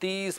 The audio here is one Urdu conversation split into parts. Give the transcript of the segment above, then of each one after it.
30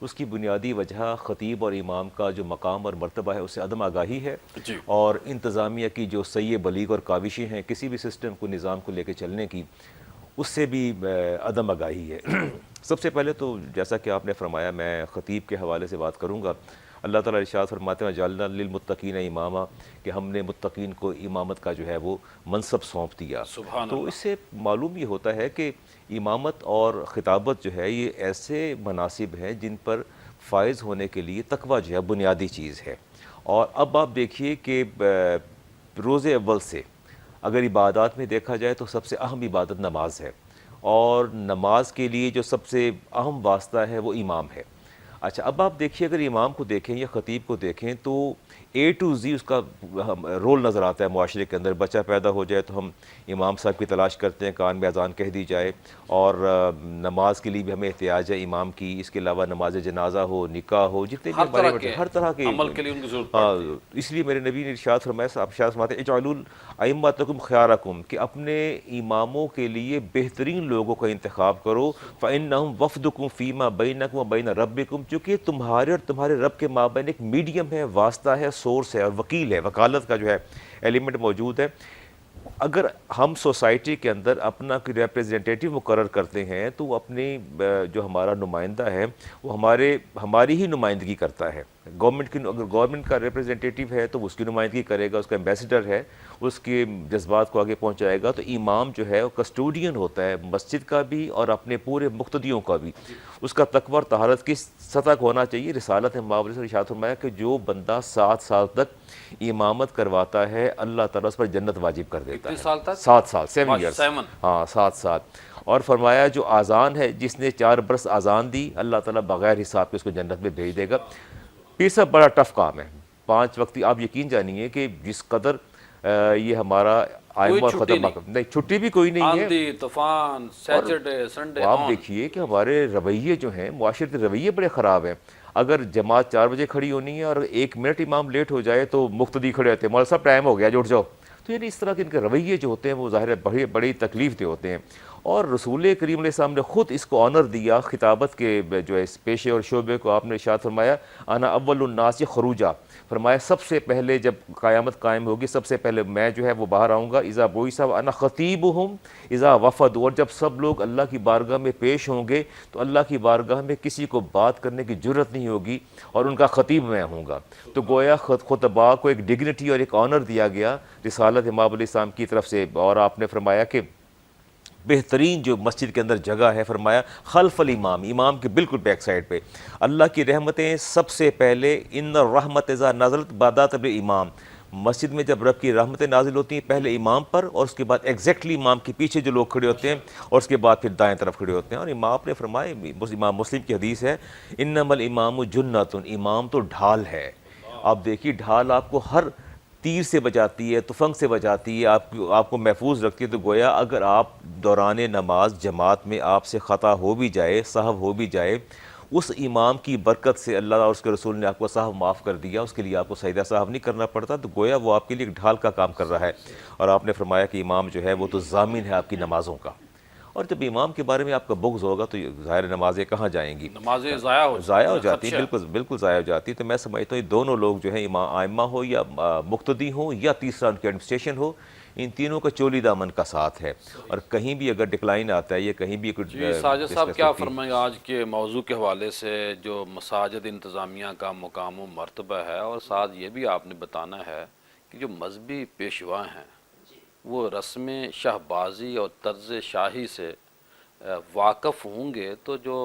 اس کی بنیادی وجہ خطیب اور امام کا جو مقام اور مرتبہ ہے اس سے عدم آگاہی ہے، جی اور انتظامیہ کی جو سعی بلیغ اور کاوشیں ہیں کسی بھی سسٹم کو نظام کو لے کے چلنے کی، اس سے بھی عدم آگاہی ہے۔ سب سے پہلے تو جیسا کہ آپ نے فرمایا، میں خطیب کے حوالے سے بات کروں گا۔ اللہ تعالیٰ ارشاد فرماتے ہیں جعلنا للمتقین اماما، کہ ہم نے متقین کو امامت کا جو ہے وہ منصب سونپ دیا۔ سبحان تو اللہ۔ اس سے معلوم یہ ہوتا ہے کہ امامت اور خطابت جو ہے یہ ایسے مناصب ہیں جن پر فائز ہونے کے لیے تقویٰ جو ہے بنیادی چیز ہے۔ اور اب آپ دیکھیے کہ روز اول سے اگر عبادات میں دیکھا جائے تو سب سے اہم عبادت نماز ہے، اور نماز کے لیے جو سب سے اہم واسطہ ہے وہ امام ہے۔ اچھا، اب آپ دیکھیے اگر امام کو دیکھیں یا خطیب کو دیکھیں تو اے ٹو زی اس کا رول نظر آتا ہے معاشرے کے اندر۔ بچہ پیدا ہو جائے تو ہم امام صاحب کی تلاش کرتے ہیں، کان میں اذان کہہ دی جائے، اور نماز کے لیے بھی ہمیں احتیاج ہے امام کی۔ اس کے علاوہ نماز جنازہ ہو، نکاح ہو، جتنے بھی ہر ہمارے طرح کے ہر طرح کے عمل کے لیے ان کی ضرورت ہاں، پڑتی ہے۔ اس لیے میرے نبی نے ارشاد فرمایا، آپ ارشاد فرماتے ہیں اجعلوا ائمتکم خیارکم، کہ اپنے اماموں کے لیے بہترین لوگوں کا انتخاب کرو، فإنہم وفدکم فیما بینکم و بین ربکم، چونکہ تمہارے اور تمہارے رب کے مابین ایک میڈیم ہے، واسطہ ہے، سورس ہے، اور وکیل ہے، وکالت کا جو ہے ایلیمنٹ موجود ہے۔ اگر ہم سوسائٹی کے اندر اپنا کوئی ریپریزنٹیٹیو مقرر کرتے ہیں تو وہ اپنی جو ہمارا نمائندہ ہے وہ ہماری ہی نمائندگی کرتا ہے۔ اگر گورنمنٹ کا ریپریزنٹیٹیو ہے تو وہ اس کی نمائندگی کرے گا، اس کا ایمبیسڈر ہے، اس کے جذبات کو آگے پہنچائے گا۔ تو امام جو ہے وہ کسٹوڈین ہوتا ہے مسجد کا بھی اور اپنے پورے مقتدیوں کا بھی۔ اس کا تقویٰ اور طہارت کس سطح کو ہونا چاہیے؟ رسالت مابعد سے ارشاد فرمایا کہ جو بندہ 7 سال تک امامت کرواتا ہے اللہ تعالیٰ اس پر جنت واجب کر دیتا کتنے ہے۔ سال تک؟ 7 سال، 7 ایئرس، 7۔ ہاں 7 سال۔ اور فرمایا جو آزان ہے، جس نے 4 برس آزان دی اللہ تعالیٰ بغیر حساب کے اس کو جنت میں بھیج دے گا۔ یہ سب بڑا ٹف کام ہے، 5 وقتی۔ آپ یقین جانیے کہ جس قدر یہ ہمارا کوئی آئمہ اور چھٹی خطبہ نہیں، نہیں، چھٹی بھی کوئی نہیں ہے۔ آندھی طوفان، اور سیٹرڈے سنڈے آپ آن۔ دیکھیے کہ ہمارے رویے جو ہیں، معاشرتی رویے بڑے خراب ہیں۔ اگر جماعت 4 بجے کھڑی ہونی ہے اور 1 منٹ امام لیٹ ہو جائے تو مقتدی کھڑے ہوتے ہیں، مولانا صاحب ٹائم ہو گیا جو اٹھ جاؤ۔ تو یعنی اس طرح کے ان کے رویے جو ہوتے ہیں وہ ظاہر ہے بڑی تکلیف دہ ہوتے ہیں۔ اور رسول کریم علیہ السلام نے خود اس کو آنر دیا، خطابت کے جو ہے اس پیشے اور شعبے کو آپ نے ارشاد فرمایا انا اول الناس خروجا، فرمایا سب سے پہلے جب قیامت قائم ہوگی سب سے پہلے میں جو ہے وہ باہر آؤں گا، اذا بعث انا خطیبہم اذا وفد، اور جب سب لوگ اللہ کی بارگاہ میں پیش ہوں گے تو اللہ کی بارگاہ میں کسی کو بات کرنے کی جرت نہیں ہوگی اور ان کا خطیب میں ہوں گا۔ تو گویا خطباء کو ایک ڈگنیٹی اور ایک آنر دیا گیا رسالت امام علیہ السلام کی طرف سے۔ اور آپ نے فرمایا کہ بہترین جو مسجد کے اندر جگہ ہے، فرمایا خلف الامام، امام کے بالکل بیک سائڈ پہ۔ اللہ کی رحمتیں سب سے پہلے ان الرحمت اذا نزلت بعد امام، مسجد میں جب رب کی رحمتیں نازل ہوتی ہیں پہلے امام پر اور اس کے بعد ایگزیکٹلی امام کے پیچھے جو لوگ کھڑے ہوتے ہیں اور اس کے بعد پھر دائیں طرف کھڑے ہوتے ہیں۔ اور امام نے فرمایا، امام مسلم کی حدیث ہے انما الامام جنۃ، امام تو ڈھال ہے۔ آپ دیکھیے ڈھال آپ کو ہر تیر سے بچاتی ہے، تفنگ سے بچاتی ہے، آپ کو محفوظ رکھتی ہے۔ تو گویا اگر آپ دوران نماز جماعت میں آپ سے خطا ہو بھی جائے، سہو ہو بھی جائے، اس امام کی برکت سے اللہ اور اس کے رسول نے آپ کو سہو معاف کر دیا، اس کے لیے آپ کو سجدہ سہو نہیں کرنا پڑتا۔ تو گویا وہ آپ کے لیے ایک ڈھال کا کام کر رہا ہے۔ اور آپ نے فرمایا کہ امام جو ہے وہ تو ضامن ہے آپ کی نمازوں کا۔ اور جب امام کے بارے میں آپ کا بغض ہوگا تو ظاہر نمازیں کہاں جائیں گی؟ نمازیں ضائع ہو جاتی ہیں، خدشہ۔ بالکل ضائع ہو جاتی ہے۔ تو میں سمجھتا ہوں یہ دونوں لوگ جو ہیں، آئمہ ہو یا مقتدی ہوں یا تیسرا ان کی ایڈمنسٹریشن ہو، ان تینوں کا چولی دامن کا ساتھ ہے۔ اور کہیں بھی اگر ڈکلائن آتا ہے یا کہیں بھی جی ساجد صاحب کیا فرمائیں گے آج کے موضوع کے حوالے سے جو مساجد انتظامیہ کا مقام و مرتبہ ہے، اور ساتھ یہ بھی آپ نے بتانا ہے کہ جو مذہبی پیشوا ہیں وہ رسم شہبازی اور طرز شاہی سے واقف ہوں گے تو جو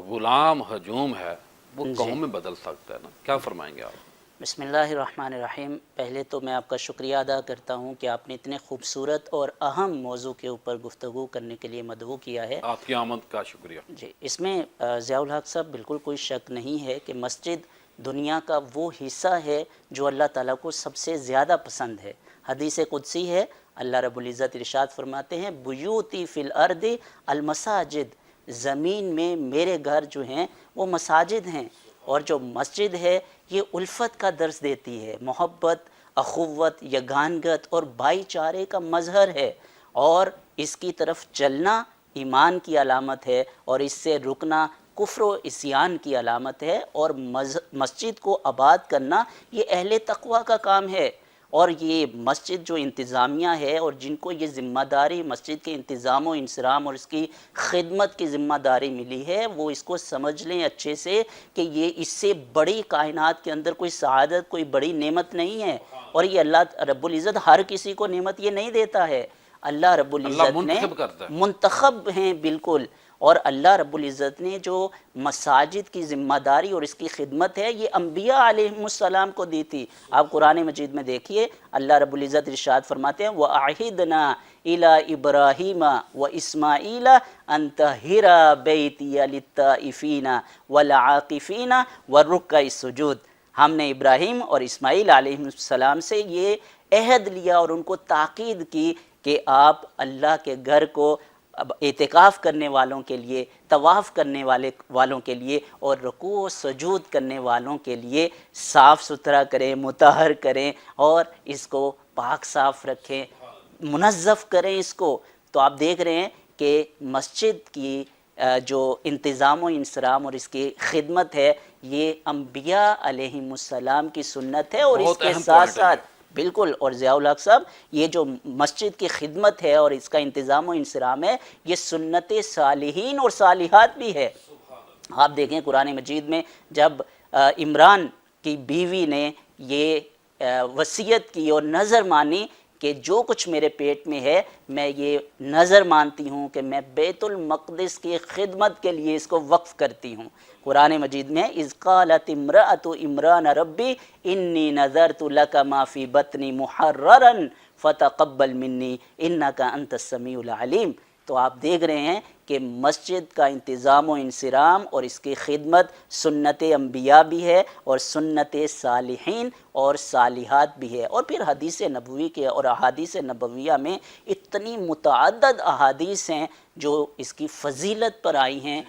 غلام ہجوم ہے وہ قوم میں بدل سکتا ہے نا؟ کیا فرمائیں گے آپ؟ بسم اللہ الرحمن الرحیم۔ پہلے تو میں آپ کا شکریہ ادا کرتا ہوں کہ آپ نے اتنے خوبصورت اور اہم موضوع کے اوپر گفتگو کرنے کے لیے مدعو کیا ہے۔ آپ کی آمد کا شکریہ۔ جی، اس میں ضیاء الحق صاحب بالکل کوئی شک نہیں ہے کہ مسجد دنیا کا وہ حصہ ہے جو اللہ تعالیٰ کو سب سے زیادہ پسند ہے۔ حدیث قدسی ہے، اللہ رب العزت ارشاد فرماتے ہیں بیوتی فی الارض المساجد، زمین میں میرے گھر جو ہیں وہ مساجد ہیں۔ اور جو مسجد ہے یہ الفت کا درس دیتی ہے، محبت، اخوت، یگانگت اور بھائی چارے کا مظہر ہے، اور اس کی طرف چلنا ایمان کی علامت ہے اور اس سے رکنا کفر و عصیان کی علامت ہے، اور مسجد کو آباد کرنا یہ اہل تقوی کا کام ہے۔ اور یہ مسجد جو انتظامیہ ہے اور جن کو یہ ذمہ داری مسجد کے انتظام و انصرام اور اس کی خدمت کی ذمہ داری ملی ہے، وہ اس کو سمجھ لیں اچھے سے کہ یہ اس سے بڑی کائنات کے اندر کوئی سعادت، کوئی بڑی نعمت نہیں ہے۔ اور یہ اللہ رب العزت ہر کسی کو نعمت یہ نہیں دیتا ہے، اللہ رب العزت نے منتخب کرتا ہے۔ منتخب ہیں بالکل۔ اور اللہ رب العزت نے جو مساجد کی ذمہ داری اور اس کی خدمت ہے یہ انبیاء علیہم السلام کو دی تھی۔ آپ قرآن مجید میں دیکھیے اللہ رب العزت ارشاد فرماتے ہیں وَأَعْهِدْنَا إِلَىٰ إِبْرَاهِيمَ وَإِسْمَاعِيلَ أَن طَهِّرَ بَيْتِيَ لِلطَّائِفِينَ وَالْعَاكِفِينَ وَالرُّكَّعِ السُّجُودِ۔ ہم نے ابراہیم اور اسماعیل علیہ السلام سے یہ عہد لیا اور ان کو تاکید کی کہ آپ اللہ کے گھر کو اعتکاف کرنے والوں کے لیے، طواف کرنے والوں کے لیے اور رکوع و سجود کرنے والوں کے لیے صاف ستھرا کریں، مطہر کریں اور اس کو پاک صاف رکھیں، منظف کریں اس کو۔ تو آپ دیکھ رہے ہیں کہ مسجد کی جو انتظام و انصرام اور اس کی خدمت ہے یہ انبیاء علیہم السلام کی سنت ہے، اور اس بہت کے اہم ساتھ پوائنٹ ہے ساتھ بالکل، اور ضیاء الحق صاحب یہ جو مسجد کی خدمت ہے اور اس کا انتظام و انصرام ہے یہ سنت صالحین اور صالحات بھی ہے۔ آپ دیکھیں قرآن مجید میں جب عمران کی بیوی نے یہ وصیت کی اور نظر مانی کہ جو کچھ میرے پیٹ میں ہے میں یہ نظر مانتی ہوں کہ میں بیت المقدس کی خدمت کے لیے اس کو وقف کرتی ہوں۔ قرآن مجید میں اذ قالت امرأۃ عمران ربی انی نذرت لک ما فی بطنی محررا فتقبل منی انک انت السمیع العلیم۔ تو آپ دیکھ رہے ہیں کہ مسجد کا انتظام و انصرام اور اس کی خدمت سنت انبیاء بھی ہے اور سنت صالحین اور صالحات بھی ہے۔ اور پھر حدیث نبوی کے اور احادیث نبویہ میں اتنی متعدد احادیث ہیں جو اس کی فضیلت پر آئی ہیں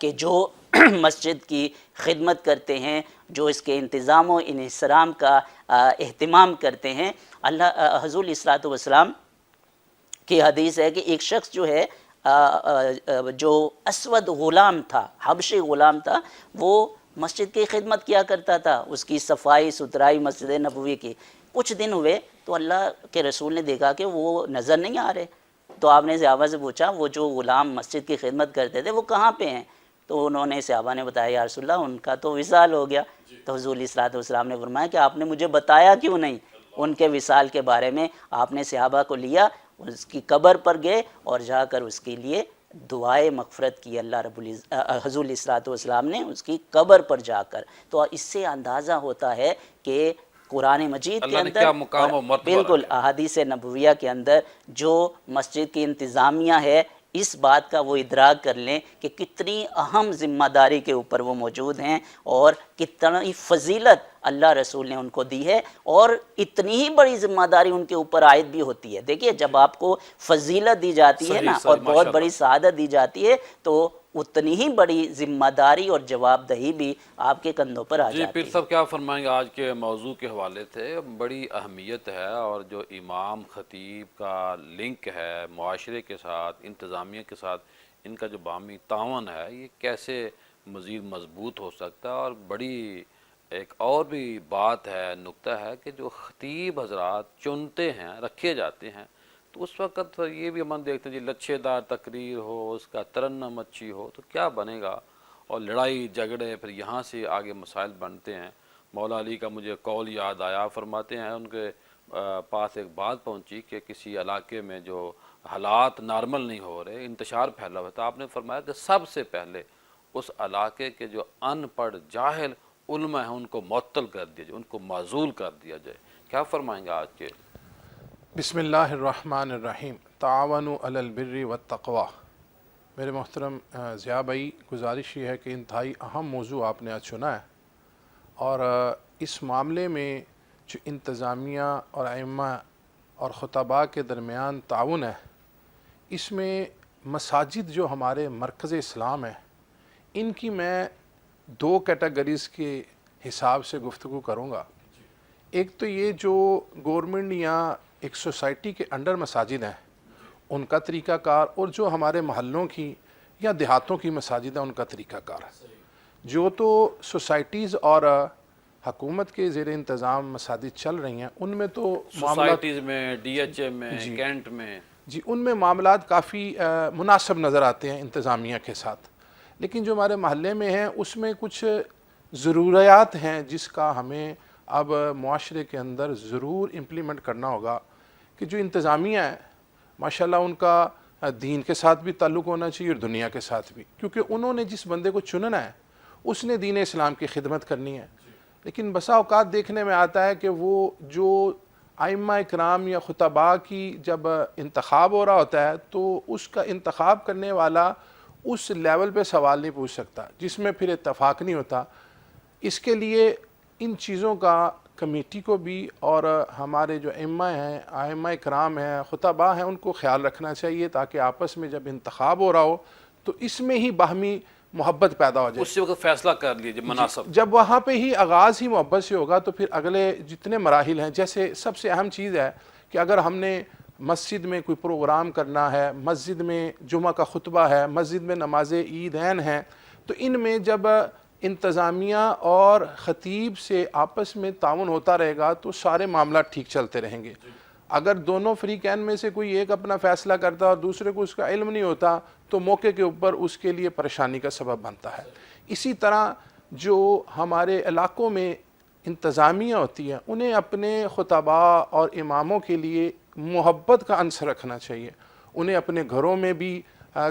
کہ جو مسجد کی خدمت کرتے ہیں، جو اس کے انتظام و انصرام کا اہتمام کرتے ہیں، اللہ حضور علیہ الصلوۃ والسلام کی حدیث ہے کہ ایک شخص جو ہے جو اسود غلام تھا، حبشی غلام تھا، وہ مسجد کی خدمت کیا کرتا تھا، اس کی صفائی ستھرائی مسجد نبوی کی۔ کچھ دن ہوئے تو اللہ کے رسول نے دیکھا کہ وہ نظر نہیں آ رہے، تو آپ نے صحابہ سے پوچھا وہ جو غلام مسجد کی خدمت کرتے تھے وہ کہاں پہ ہیں؟ تو انہوں نے صحابہ نے بتایا یا رسول اللہ ان کا تو وصال ہو گیا۔ تو حضور علیہ الصلوۃ والسلام نے فرمایا کہ آپ نے مجھے بتایا کیوں نہیں ان کے وصال کے بارے میں؟ آپ نے صحابہ کو لیا، اس کی قبر پر گئے اور جا کر اس کے لیے دعائے مغفرت کی اللہ رب العزت، حضور علیہ الصلوۃ والسلام نے اس کی قبر پر جا کر۔ تو اس سے اندازہ ہوتا ہے کہ قرآن مجید کے اللہ نے اندر کیا مقام و مرتبہ بالکل رکھا۔ احادیث نبویہ کے اندر جو مسجد کی انتظامیہ ہے اس بات کا وہ ادراک کر لیں کہ کتنی اہم ذمہ داری کے اوپر وہ موجود ہیں اور کتنی فضیلت اللہ رسول نے ان کو دی ہے، اور اتنی ہی بڑی ذمہ داری ان کے اوپر عائد بھی ہوتی ہے۔ دیکھیے جب آپ کو فضیلت دی جاتی ہے نا اور بہت بڑی سعادت دی جاتی ہے تو اتنی ہی بڑی ذمہ داری اور جواب دہی بھی آپ کے کندھوں پر آ جی جاتی پیر ہے۔ صاحب کیا فرمائیں گے آج کے موضوع کے حوالے سے؟ بڑی اہمیت ہے، اور جو امام خطیب کا لنک ہے معاشرے کے ساتھ، انتظامیہ کے ساتھ، ان کا جو باہمی تعاون ہے یہ کیسے مزید مضبوط ہو سکتا ہے؟ اور بڑی ایک اور بھی بات ہے، نکتہ ہے کہ جو خطیب حضرات چنتے ہیں، رکھے جاتے ہیں، تو اس وقت یہ بھی ہم دیکھتے ہیں جی لچھے دار تقریر ہو، اس کا ترنم اچھی ہو تو کیا بنے گا، اور لڑائی جھگڑے پھر یہاں سے آگے مسائل بنتے ہیں۔ مولا علی کا مجھے قول یاد آیا، فرماتے ہیں ان کے پاس ایک بات پہنچی کہ کسی علاقے میں جو حالات نارمل نہیں ہو رہے، انتشار پھیلا ہوا تھا، آپ نے فرمایا کہ سب سے پہلے اس علاقے کے جو ان پڑھ جاہل علماء ہیں ان کو معطل کر دیا جائے، ان کو معزول کر دیا جائے۔ کیا فرمائیں گے آج کے؟ بسم اللہ الرحمن الرحیم۔ تعاونوا علی البر والتقوی۔ میرے محترم ضیاء بھائی، گزارش یہ ہے کہ انتہائی اہم موضوع آپ نے آج چنا ہے، اور اس معاملے میں جو انتظامیہ اور ائمہ اور خطباء کے درمیان تعاون ہے، اس میں مساجد جو ہمارے مرکز اسلام ہیں ان کی میں دو کیٹیگریز کے حساب سے گفتگو کروں گا۔ ایک تو یہ جو گورنمنٹ یا ایک سوسائٹی کے انڈر مساجد ہیں ان کا طریقہ کار، اور جو ہمارے محلوں کی یا دیہاتوں کی مساجد ہیں ان کا طریقہ کار ہے. جو تو سوسائٹیز اور حکومت کے زیر انتظام مساجد چل رہی ہیں ان میں تو معاملات سوسائٹیز میں، ڈی ایچ اے میں، کینٹ میں، جی ان میں معاملات کافی مناسب نظر آتے ہیں انتظامیہ کے ساتھ. لیکن جو ہمارے محلے میں ہیں اس میں کچھ ضروریات ہیں جس کا ہمیں اب معاشرے کے اندر ضرور امپلیمنٹ کرنا ہوگا کہ جو انتظامیہ ہے ماشاءاللہ ان کا دین کے ساتھ بھی تعلق ہونا چاہیے اور دنیا کے ساتھ بھی، کیونکہ انہوں نے جس بندے کو چننا ہے اس نے دین اسلام کی خدمت کرنی ہے. لیکن بسا اوقات دیکھنے میں آتا ہے کہ وہ جو ائمہ اکرام یا خطباء کی جب انتخاب ہو رہا ہوتا ہے تو اس کا انتخاب کرنے والا اس لیول پہ سوال نہیں پوچھ سکتا جس میں پھر اتفاق نہیں ہوتا. اس کے لیے ان چیزوں کا کمیٹی کو بھی اور ہمارے جو ائمہ اکرام ہیں، خطباء ہیں، ان کو خیال رکھنا چاہیے تاکہ آپس میں جب انتخاب ہو رہا ہو تو اس میں ہی باہمی محبت پیدا ہو جائے. اس وقت فیصلہ کر لیجیے مناسب. جب وہاں پہ ہی آغاز ہی محبت سے ہوگا تو پھر اگلے جتنے مراحل ہیں، جیسے سب سے اہم چیز ہے کہ اگر ہم نے مسجد میں کوئی پروگرام کرنا ہے، مسجد میں جمعہ کا خطبہ ہے، مسجد میں نماز عیدین ہیں، تو ان میں جب انتظامیہ اور خطیب سے آپس میں تعاون ہوتا رہے گا تو سارے معاملات ٹھیک چلتے رہیں گے. اگر دونوں فریقین میں سے کوئی ایک اپنا فیصلہ کرتا اور دوسرے کو اس کا علم نہیں ہوتا تو موقع کے اوپر اس کے لیے پریشانی کا سبب بنتا ہے. اسی طرح جو ہمارے علاقوں میں انتظامیہ ہوتی ہے انہیں اپنے خطباء اور اماموں کے لیے محبت کا عنصر رکھنا چاہیے. انہیں اپنے گھروں میں بھی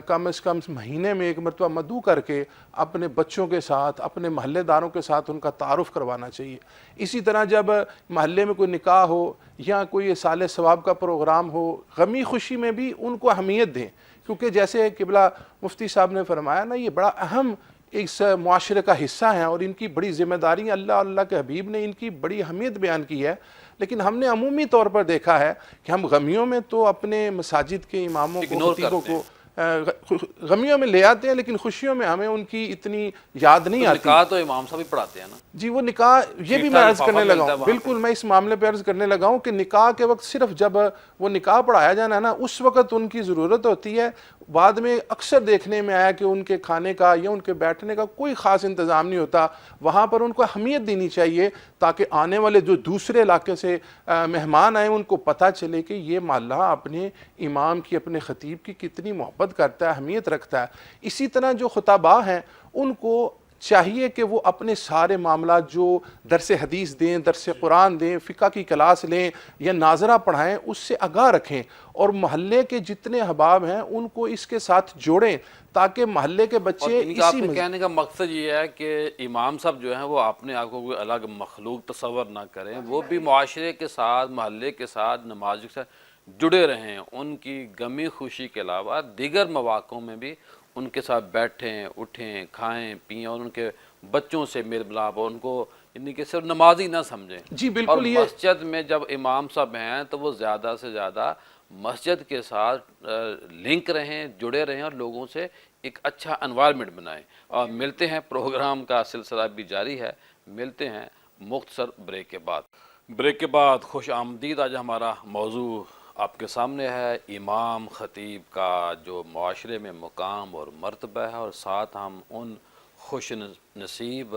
کم از کم مہینے میں ایک مرتبہ مدعو کر کے اپنے بچوں کے ساتھ، اپنے محلے داروں کے ساتھ ان کا تعارف کروانا چاہیے. اسی طرح جب محلے میں کوئی نکاح ہو یا کوئی سال ثواب کا پروگرام ہو، غمی خوشی میں بھی ان کو اہمیت دیں، کیونکہ جیسے قبلہ مفتی صاحب نے فرمایا نا، یہ بڑا اہم اس معاشرے کا حصہ ہیں اور ان کی بڑی ذمہ داری، اللہ کے حبیب نے ان کی بڑی اہمیت بیان کی ہے. لیکن ہم نے عمومی طور پر دیکھا ہے کہ ہم غمیوں میں تو اپنے مساجد کے اماموں کو، خطیبوں کو غمیوں میں لے آتے ہیں لیکن خوشیوں میں ہمیں ان کی اتنی یاد نہیں آتی. نکاح تو امام صاحب ہی پڑھاتے ہیں نا. جی وہ نکاح، یہ بھی میں عرض کرنے لگا ہوں، بالکل میں اس معاملے پہ عرض کرنے لگا ہوں کہ نکاح کے وقت صرف جب وہ نکاح پڑھایا جانا ہے نا اس وقت ان کی ضرورت ہوتی ہے. بعد میں اکثر دیکھنے میں آیا کہ ان کے کھانے کا یا ان کے بیٹھنے کا کوئی خاص انتظام نہیں ہوتا. وہاں پر ان کو اہمیت دینی چاہیے تاکہ آنے والے جو دوسرے علاقے سے مہمان آئیں ان کو پتہ چلے کہ یہ محلہ اپنے امام کی، اپنے خطیب کی کتنی محبت کرتا ہے، اہمیت رکھتا ہے. اسی طرح جو خطباء ہیں ان کو چاہیے کہ وہ اپنے سارے معاملات جو درس حدیث دیں، درس قرآن دیں، فقہ کی کلاس لیں یا ناظرہ پڑھائیں، اس سے آگاہ رکھیں اور محلے کے جتنے احباب ہیں ان کو اس کے ساتھ جوڑیں تاکہ محلے کے بچے آپ کے کہنے کا مقصد یہ ہے کہ امام صاحب جو ہیں وہ اپنے آپ کو کوئی الگ مخلوق تصور نہ کریں، وہ بھی معاشرے کے ساتھ، محلے کے ساتھ، نماز کے ساتھ جڑے رہیں. ان کی غمی خوشی کے علاوہ دیگر مواقعوں میں بھی ان کے ساتھ بیٹھیں، اٹھیں، کھائیں، پئیں اور ان کے بچوں سے میل ملاپ ہو. ان کو یعنی کہ صرف نمازی نہ سمجھیں. جی بالکل. اور مسجد میں جب امام صاحب ہیں تو وہ زیادہ سے زیادہ مسجد کے ساتھ لنک رہیں، جڑے رہیں اور لوگوں سے ایک اچھا انوائرمنٹ بنائیں. اور ملتے ہیں، پروگرام کا سلسلہ بھی جاری ہے، ملتے ہیں مختصر بریک کے بعد. بریک کے بعد خوش آمدید. آج ہمارا موضوع آپ کے سامنے ہے امام خطیب کا جو معاشرے میں مقام اور مرتبہ ہے، اور ساتھ ہم ان خوش نصیب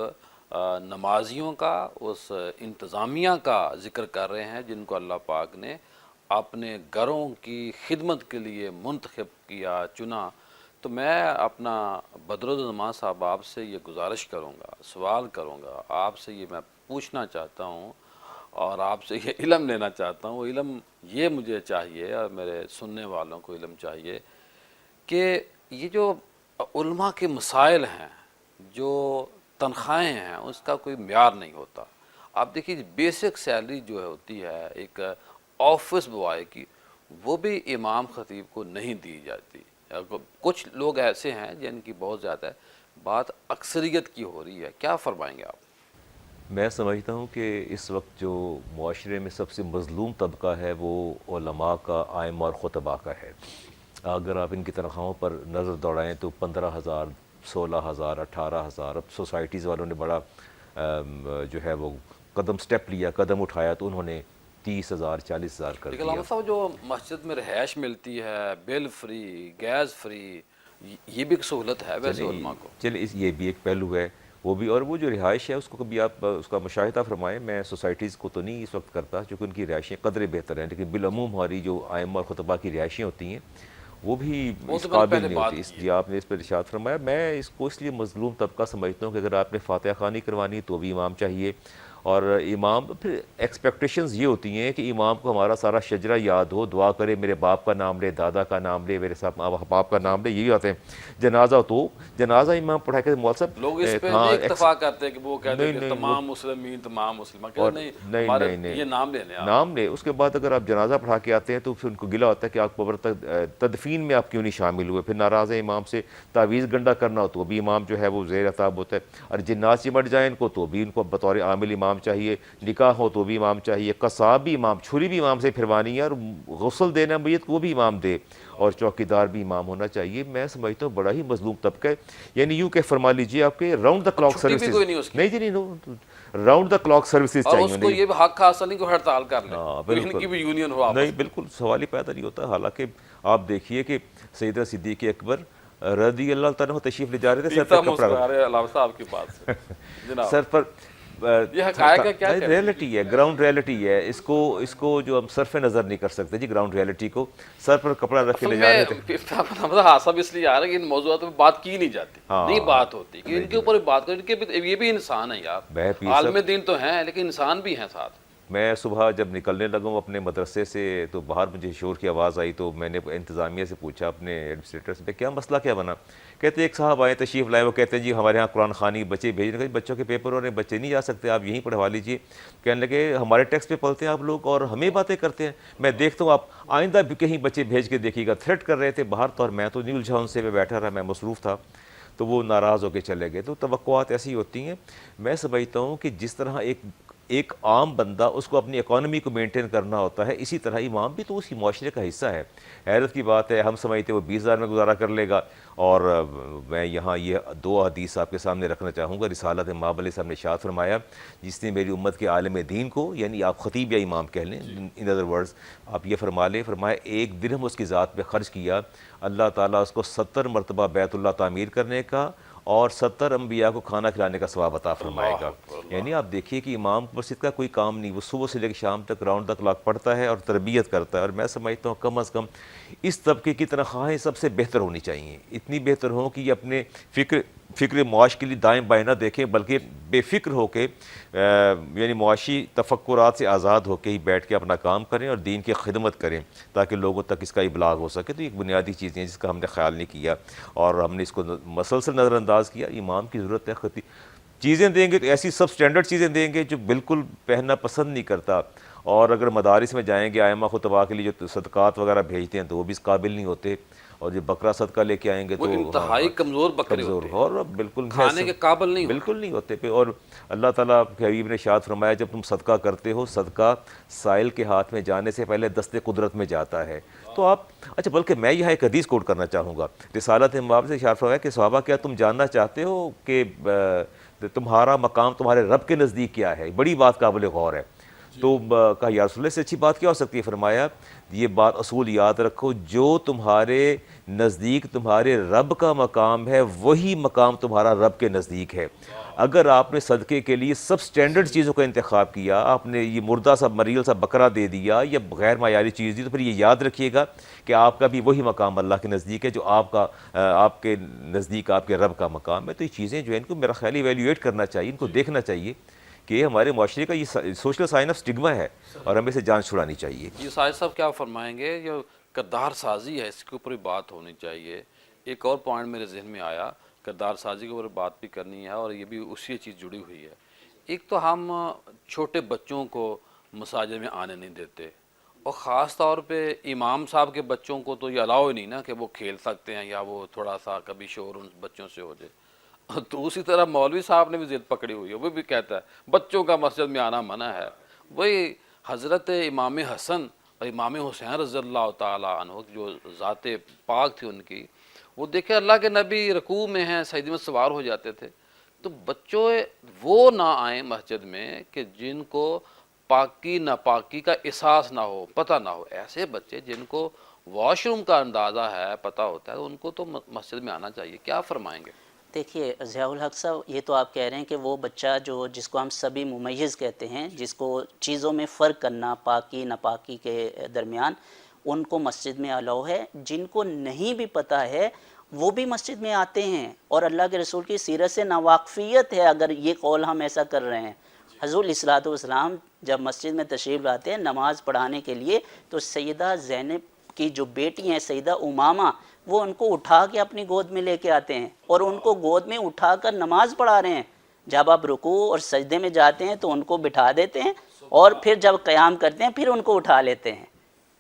نمازیوں کا، اس انتظامیہ کا ذکر کر رہے ہیں جن کو اللہ پاک نے اپنے گھروں کی خدمت کے لیے منتخب کیا، چنا. تو میں اپنا بدرالزمان صاحب آپ سے یہ گزارش کروں گا، سوال کروں گا، آپ سے یہ میں پوچھنا چاہتا ہوں اور آپ سے یہ علم لینا چاہتا ہوں. وہ علم یہ مجھے چاہیے اور میرے سننے والوں کو علم چاہیے کہ یہ جو علماء کے مسائل ہیں، جو تنخواہیں ہیں، اس کا کوئی معیار نہیں ہوتا. آپ دیکھیے بیسک سیلری جو ہوتی ہے ایک آفس بوائے کی، وہ بھی امام خطیب کو نہیں دی جاتی. کچھ لوگ ایسے ہیں جن کی بہت زیادہ ہے. بات اکثریت کی ہو رہی ہے، کیا فرمائیں گے آپ؟ میں سمجھتا ہوں کہ اس وقت جو معاشرے میں سب سے مظلوم طبقہ ہے وہ علماء کا، ائمہ اور خطباء کا ہے. اگر آپ ان کی تنخواہوں پر نظر دوڑائیں تو 15,000، 16,000، 18,000. اب سوسائٹیز والوں نے بڑا جو ہے وہ سٹیپ لیا، قدم اٹھایا تو انہوں نے 30,000، 40,000 کر دیا. لیکن علامہ صاحب جو مسجد میں رہائش ملتی ہے، بل فری، گیس فری، یہ بھی ایک سہولت ہے ویسے علماء کو. چلے یہ بھی ایک پہلو ہے وہ بھی. اور وہ جو رہائش ہے اس کو کبھی آپ اس کا مشاہدہ فرمائیں. میں سوسائٹیز کو تو نہیں اس وقت کرتا چونکہ ان کی رہائشیں قدرے بہتر ہیں، لیکن بالعموم ہماری جو ائمہ اور خطباء کی رہائشیں ہوتی ہیں وہ بھی اس تو میں نے قابل پہلے نہیں بات ہوتی. کی ہے. جی آپ نے اس پر ارشاد فرمایا. میں اس کو اس لیے مظلوم طبقہ سمجھتا ہوں کہ اگر آپ نے فاتحہ خوانی کروانی تو بھی امام چاہیے. اور امام پھر ایکسپیکٹیشنز یہ ہوتی ہیں کہ امام کو ہمارا سارا شجرہ یاد ہو، دعا کرے میرے باپ کا نام لے، دادا کا نام لے، میرے ساتھ باپ کا نام لے. یہی آتے ہیں. جنازہ تو جنازہ امام پڑھا کے مول صاحب لوگ اس پہ ہاں نہیں اکتفا کرتے کہ وہ کہتے ہیں نہیں کہ نہیں تمام مسلمین تمام مسلمان اور کہتے نہیں نہیں ہمارے نہیں نہیں یہ نام لینے آپ. نام لے. اس کے بعد اگر آپ جنازہ پڑھا کے آتے ہیں تو پھر ان کو گلہ ہوتا ہے کہ آپ قبر تک تدفین میں آپ کیوں نہیں شامل ہوئے. پھر ناراض ہے امام سے. تعویذ گنڈا کرنا ہو تو بھی امام جو ہے وہ زیر عتاب ہوتا ہے. اور جنات چمٹ جائیں ان کو تو بھی ان کو بطور عامل امام چاہیے. نکاح ہو تو بھی امام چاہیے. قصاب بھی امام، چھری بھی امام سے پھروانی ہے. اور غسل دینا میت کو بھی امام دے. اور چوکیدار بھی امام ہونا چاہیے. میں سمجھتا ہوں بڑا ہی مظلوم طبقہ ہے. یعنی یوں کہ فرما لیجیے آپ کے راؤنڈ دا کلاک چھٹی بھی سروسز کوئی نہیں اس کی. نہیں جی نہیں راؤنڈ دا کلاک سروسز اور چاہیے. اس کو یہ بھی حق حاصل نہیں کہ ہڑتال کر لے، ہاں کوئی ان بالکل کی بھی یونین ہو آپس نہیں میں. بالکل سوال ہی پیدا نہیں ہوتا. حالانکہ آپ دیکھیے کہ سیدنا صدیق اکبر رضی اللہ تعالیٰ تشریف لے جا رہے تھے. سر پیتا پہ کپڑا مسکرا رہے علامہ صاحب کی بات سے جناب. سر پر یہ حقائق ہے، کیا کریں. ریئلٹی ہے، گراؤنڈ ریئلٹی ہے. اس کو جو ہم صرف نظر نہیں کر سکتے جی. گراؤنڈ ریئلٹی کو سر پر کپڑا رکھ کے اصل لے جا رہے میں تھے. حاصل اس لیے آ رہا ہے کہ ان موضوعات پہ بات کی نہیں جاتی، نہیں بات ہوتی کہ نہیں ان کے اوپر بات کریں. ان کے بھی یہ بھی انسان ہیں یار. میں پیر عالم صاحب دین تو ہیں لیکن انسان بھی ہیں ساتھ. میں صبح جب نکلنے لگا ہوں اپنے مدرسے سے تو باہر مجھے شور کی آواز آئی. تو میں نے انتظامیہ سے پوچھا اپنے ایڈمنسٹریٹر سے کیا مسئلہ کیا بنا. کہتے ایک صاحب آئے تشریف لائے. وہ کہتے ہیں جی ہمارے ہاں قرآن خوانی بچے بھیجنے کے بچوں کے پیپر ہو رہے ہیں، بچے نہیں جا سکتے، آپ یہیں پڑھوا لیجیے. کہنے لگے ہمارے ٹیکسٹ پہ پڑھتے ہیں آپ لوگ اور ہمیں باتیں کرتے ہیں. میں دیکھتا ہوں آپ آئندہ بھی کہیں بچے بھیج کے دیکھیے گا. تھریٹ کر رہے تھے باہر تو. اور میں تو نہیں الجھا ان سے. میں بیٹھا رہا، میں مصروف تھا. تو وہ ناراض ہو کے چلے گئے. تو توقعات ایسی ہوتی ہیں. میں سمجھتا ہوں کہ جس طرح ایک عام بندہ اس کو اپنی اکانومی کو مینٹین کرنا ہوتا ہے، اسی طرح امام بھی تو اسی معاشرے کا حصہ ہے. حیرت کی بات ہے ہم سمجھتے وہ 20,000 میں گزارا کر لے گا. اور میں یہاں یہ 2 حدیث آپ کے سامنے رکھنا چاہوں گا. رسالت امام علیہ السلام نے ارشاد فرمایا جس نے میری امت کے عالم دین کو، یعنی آپ خطیب یا امام کہہ لیں ان ادر ورڈز، آپ یہ فرمایا 1 درہم اس کی ذات پہ خرچ کیا، اللہ تعالیٰ اس کو 70 مرتبہ بیت اللہ تعمیر کرنے کا اور 70 انبیاء کو کھانا کھلانے کا ثواب عطا فرمائے گا. یعنی آپ دیکھیے کہ امام مسجد کا کوئی کام نہیں، وہ صبح سے لے کے شام تک راؤنڈ دا کلاک پڑھتا ہے اور تربیت کرتا ہے. اور میں سمجھتا ہوں کم از کم اس طبقے کی تنخواہیں سب سے بہتر ہونی چاہیے. اتنی بہتر ہوں کہ یہ اپنے فکر معاش کے لیے دائیں بائیں نہ دیکھیں بلکہ بے فکر ہو کے یعنی معاشی تفکرات سے آزاد ہو کے ہی بیٹھ کے اپنا کام کریں اور دین کی خدمت کریں تاکہ لوگوں تک اس کا ابلاغ ہو سکے. تو ایک بنیادی چیزیں ہیں جس کا ہم نے خیال نہیں کیا اور ہم نے اس کو مسلسل نظر انداز کیا. امام کی ضرورت ہے. چیزیں دیں گے تو ایسی سب سٹینڈرڈ چیزیں دیں گے جو بالکل پہننا پسند نہیں کرتا. اور اگر مدارس میں جائیں گے ائمہ خطباء کے لیے جو صدقات وغیرہ بھیجتے ہیں تو وہ بھی اس قابل نہیں ہوتے. اور جو بکرا صدقہ لے کے آئیں گے وہ تو انتہائی کمزور بکرے کمزور ہوتے ہیں، اور بالکل کھانے کے قابل نہیں ہوتے. بالکل نہیں ہوتے. اور اللہ تعالیٰ کے حبیب نے ارشاد فرمایا جب تم صدقہ کرتے ہو صدقہ سائل کے ہاتھ میں جانے سے پہلے دست قدرت میں جاتا ہے. تو آپ اچھا بلکہ میں یہاں ایک حدیث کوٹ کرنا چاہوں گا. رسالت امام سے ارشاد فرمایا کہ صحابہ کیا تم جاننا چاہتے ہو کہ تمہارا مقام تمہارے رب کے نزدیک کیا ہے؟ بڑی بات قابل غور ہے. تو کہا یا رسول اللہ سے اچھی بات کیا ہو سکتی ہے؟ فرمایا یہ بات اصول یاد رکھو، جو تمہارے نزدیک تمہارے رب کا مقام ہے وہی مقام تمہارا رب کے نزدیک ہے. اگر آپ نے صدقے کے لیے سب سٹینڈرڈ چیزوں کا انتخاب کیا، آپ نے یہ مردہ سا مریل سا بکرا دے دیا یا غیر معیاری چیز دی، تو پھر یہ یاد رکھیے گا کہ آپ کا بھی وہی مقام اللہ کے نزدیک ہے جو آپ کے نزدیک آپ کے رب کا مقام ہے. تو یہ چیزیں جو ہیں ان کو میرا خیال ایویلیویٹ کرنا چاہیے، ان کو دیکھنا چاہیے کہ یہ ہمارے معاشرے کا یہ سوشل سائن آف سٹگما ہے اور ہمیں اسے جان چھڑانی چاہیے. یہ ساجد صاحب کیا فرمائیں گے؟ جو کردار سازی ہے اس کے اوپر بات ہونی چاہیے. ایک اور پوائنٹ میرے ذہن میں آیا، کردار سازی کے اوپر بات بھی کرنی ہے اور یہ بھی اسی چیز جڑی ہوئی ہے. ایک تو ہم چھوٹے بچوں کو مساجد میں آنے نہیں دیتے اور خاص طور پہ امام صاحب کے بچوں کو تو یہ الاؤ ہی نہیں نا کہ وہ کھیل سکتے ہیں یا وہ تھوڑا سا کبھی شور ان بچوں سے ہو جائے. تو اسی طرح مولوی صاحب نے بھی ضد پکڑی ہوئی ہے، وہ بھی کہتا ہے بچوں کا مسجد میں آنا منع ہے. وہی حضرت امام حسن اور امام حسین رضی اللہ تعالیٰ عنہ جو ذات پاک تھی ان کی، وہ دیکھے اللہ کے نبی رکوع میں ہیں سجدے میں سوار ہو جاتے تھے. تو بچوں وہ نہ آئیں مسجد میں کہ جن کو پاکی ناپاکی کا احساس نہ ہو، پتہ نہ ہو، ایسے بچے جن کو واش روم کا اندازہ ہے، پتہ ہوتا ہے، ان کو تو مسجد میں آنا چاہیے. کیا فرمائیں گے؟ دیکھیے ضیاء الحق صاحب، یہ تو آپ کہہ رہے ہیں کہ وہ بچہ جس کو ہم سبھی ممیز کہتے ہیں، جس کو چیزوں میں فرق کرنا پاکی ناپاکی کے درمیان، ان کو مسجد میں الاؤ ہے. جن کو نہیں بھی پتہ ہے وہ بھی مسجد میں آتے ہیں، اور اللہ کے رسول کی سیرت سے ناواقفیت ہے اگر یہ قول ہم ایسا کر رہے ہیں. حضور علیہ الصلوۃ والسلام جب مسجد میں تشریف لاتے ہیں نماز پڑھانے کے لیے، تو سیدہ زینب کی جو بیٹی ہیں سیدہ امامہ، وہ ان کو اٹھا کے اپنی گود میں لے کے آتے ہیں اور ان کو گود میں اٹھا کر نماز پڑھا رہے ہیں. جب آپ رکوع اور سجدے میں جاتے ہیں تو ان کو بٹھا دیتے ہیں، اور پھر جب قیام کرتے ہیں پھر ان کو اٹھا لیتے ہیں.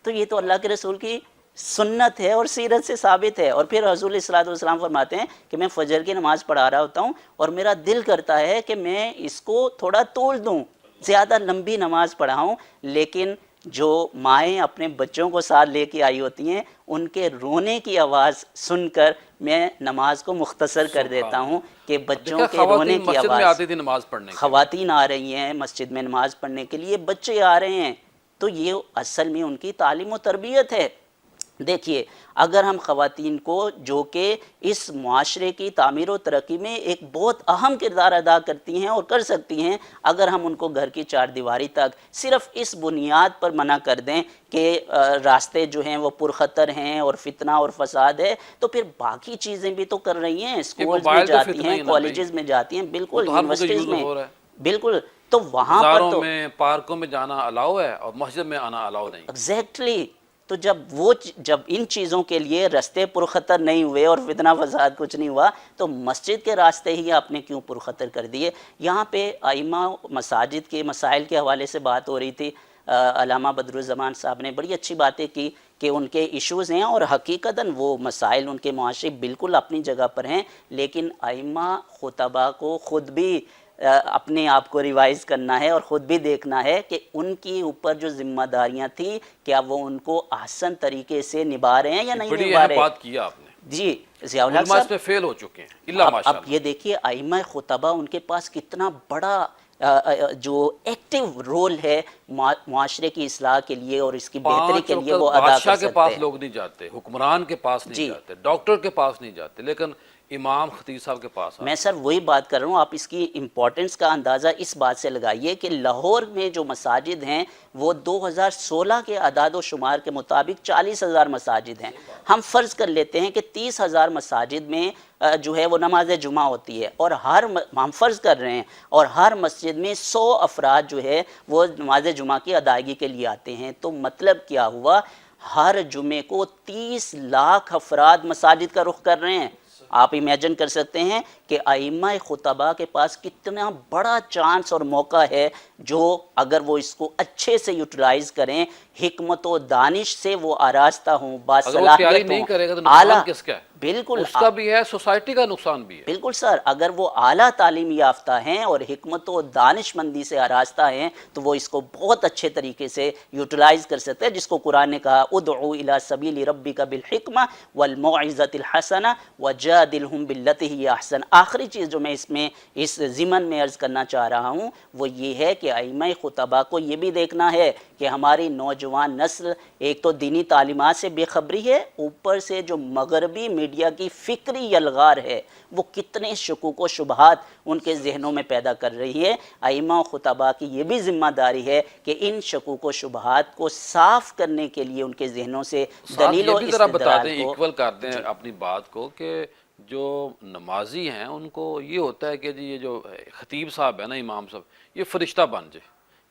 تو یہ تو اللہ کے رسول کی سنت ہے اور سیرت سے ثابت ہے. اور پھر حضور علیہ الصلوۃ والسلام فرماتے ہیں کہ میں فجر کی نماز پڑھا رہا ہوتا ہوں اور میرا دل کرتا ہے کہ میں اس کو تھوڑا طول دوں، زیادہ لمبی نماز پڑھاؤں، لیکن جو مائیں اپنے بچوں کو ساتھ لے کے آئی ہوتی ہیں ان کے رونے کی آواز سن کر میں نماز کو مختصر کر دیتا ہوں کہ بچوں کے رونے کی مسجد میں آواز. آتی تھی نماز پڑھنے کے لیے. خواتین آ رہی ہیں مسجد میں نماز پڑھنے کے لیے، بچے آ رہے ہیں، تو یہ اصل میں ان کی تعلیم و تربیت ہے. دیکھیے اگر ہم خواتین کو جو کہ اس معاشرے کی تعمیر و ترقی میں ایک بہت اہم کردار ادا کرتی ہیں اور کر سکتی ہیں، اگر ہم ان کو گھر کی چار دیواری تک صرف اس بنیاد پر منع کر دیں کہ راستے جو ہیں وہ پرخطر ہیں اور فتنہ اور فساد ہے، تو پھر باقی چیزیں بھی تو کر رہی ہیں، اسکولز میں جاتی ہیں، کالجز میں جاتی ہیں، بالکل یونیورسٹیز میں، بالکل. تو وہاں پر تو میں پارکوں میں جانا الاؤ ہے اور مسجد میں آنا الاؤ نہیں. ایگزیکٹلی. تو جب ان چیزوں کے لیے راستے پرخطر نہیں ہوئے اور فتنہ فساد کچھ نہیں ہوا، تو مسجد کے راستے ہی آپ نے کیوں پرخطر کر دیے؟ یہاں پہ ائمہ مساجد کے مسائل کے حوالے سے بات ہو رہی تھی. علامہ بدرالزمان صاحب نے بڑی اچھی باتیں کی کہ ان کے ایشوز ہیں، اور حقیقتاً وہ مسائل ان کے معاشرے بالکل اپنی جگہ پر ہیں، لیکن ائمہ خطبہ کو خود بھی اپنے آپ کو ریوائز کرنا ہے اور خود بھی دیکھنا ہے کہ ان کی اوپر جو ذمہ داریاں تھیں کیا وہ ان کو احسن طریقے سے نبھا رہے ہیں یا نہیں بڑی نبھا اہم رہے. بات کیا آپ نے. جی ضیاء الحق علماء اس صاحب، پہ فیل ہو چکے ہیں الا اب ماشاءاللہ. یہ دیکھیے ائمہ خطبہ ان کے پاس کتنا بڑا جو ایکٹیو رول ہے معاشرے کی اصلاح کے لیے اور اس کی بہتری کے لیے وہ ادا کر بادشاہ کے سکتے پاس ہیں. لوگ نہیں جاتے، حکمران کے پاس نہیں جی. جاتے، ڈاکٹر کے پاس نہیں جاتے، لیکن امام خطیب صاحب کے پاس میں سر وہی بات کر رہا ہوں، آپ اس کی امپورٹنس کا اندازہ اس بات سے لگائیے کہ لاہور میں جو مساجد ہیں وہ 2016 کے اعداد و شمار کے مطابق 40,000 مساجد ہیں. ہم فرض کر لیتے ہیں کہ 30,000 مساجد میں جو ہے وہ نماز جمعہ ہوتی ہے، اور ہم فرض کر رہے ہیں، اور ہر مسجد میں 100 افراد جو ہے وہ نماز جمعہ کی ادائیگی کے لیے آتے ہیں. تو مطلب کیا ہوا؟ ہر جمعے کو 30 لاکھ افراد مساجد کا رخ کر رہے ہیں. آپ امیجن کر سکتے ہیں کہ ائمہ خطبہ کے پاس کتنا بڑا چانس اور موقع ہے، جو اگر وہ اس کو اچھے سے یوٹیلائز کریں، حکمت و دانش سے وہ آراستہ ہوں، باصلاحیت نہیں ہوں، کرے گا تو نقصان کس کا ہے؟ بالکل اس کا بھی ہے، سوسائٹی کا نقصان بھی ہے. بالکل سر، اگر وہ اعلیٰ تعلیم یافتہ ہیں اور حکمت و دانش مندی سے آراستہ ہیں تو وہ اس کو بہت اچھے طریقے سے یوٹیلائز کر سکتے ہیں، جس کو قرآن نے کہا ادعو الی سبیل ربک بالحکمہ والموعظۃ الحسنہ وجادلہم باللتی ہی احسن. آخری چیز جو میں اس ضمن میں عرض کرنا چاہ رہا ہوں وہ یہ ہے کہ ائمہ خطبہ کو یہ بھی دیکھنا ہے کہ ہماری نوجوان نسل ایک تو دینی تعلیمات سے بے خبری ہے، اوپر سے جو مغربی میڈیا کی فکری یلغار ہے وہ کتنے شکوک و شبہات ان کے ذہنوں میں پیدا کر رہی ہے. ائمہ خطبہ کی یہ بھی ذمہ داری ہے کہ ان شکوک و شبہات کو صاف کرنے کے لیے ان کے ذہنوں سے دلیل و یہ بھی ذرا بتا استدلال دیں، کو ایکول کر دیں اپنی بات کو، کہ جو نمازی ہیں ان کو یہ ہوتا ہے کہ جی یہ جو خطیب صاحب ہے نا، امام صاحب، یہ فرشتہ بن جائے،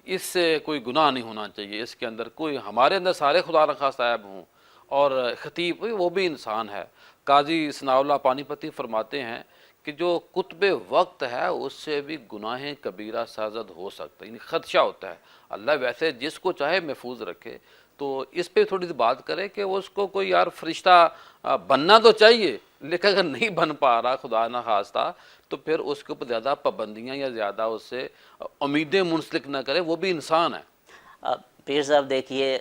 اس سے کوئی گناہ نہیں ہونا چاہیے، اس کے اندر کوئی، ہمارے اندر سارے خدا نخواستہ عیب ہوں، اور خطیب وہ بھی انسان ہے. قاضی ثناء اللہ پانی پتی فرماتے ہیں کہ جو کتب وقت ہے اس سے بھی گناہ کبیرہ سرزد ہو سکتا ہے، یعنی خدشہ ہوتا ہے. اللہ ویسے جس کو چاہے محفوظ رکھے، تو اس پہ تھوڑی سی بات کرے کہ اس کو کوئی یار فرشتہ بننا تو چاہیے، لیکن اگر نہیں بن پا رہا خدا نہ خواستہ تو پھر اس کے اوپر زیادہ پابندیاں یا زیادہ اس سے امیدیں منسلک نہ کرے، وہ بھی انسان ہے. پیر صاحب دیکھیے،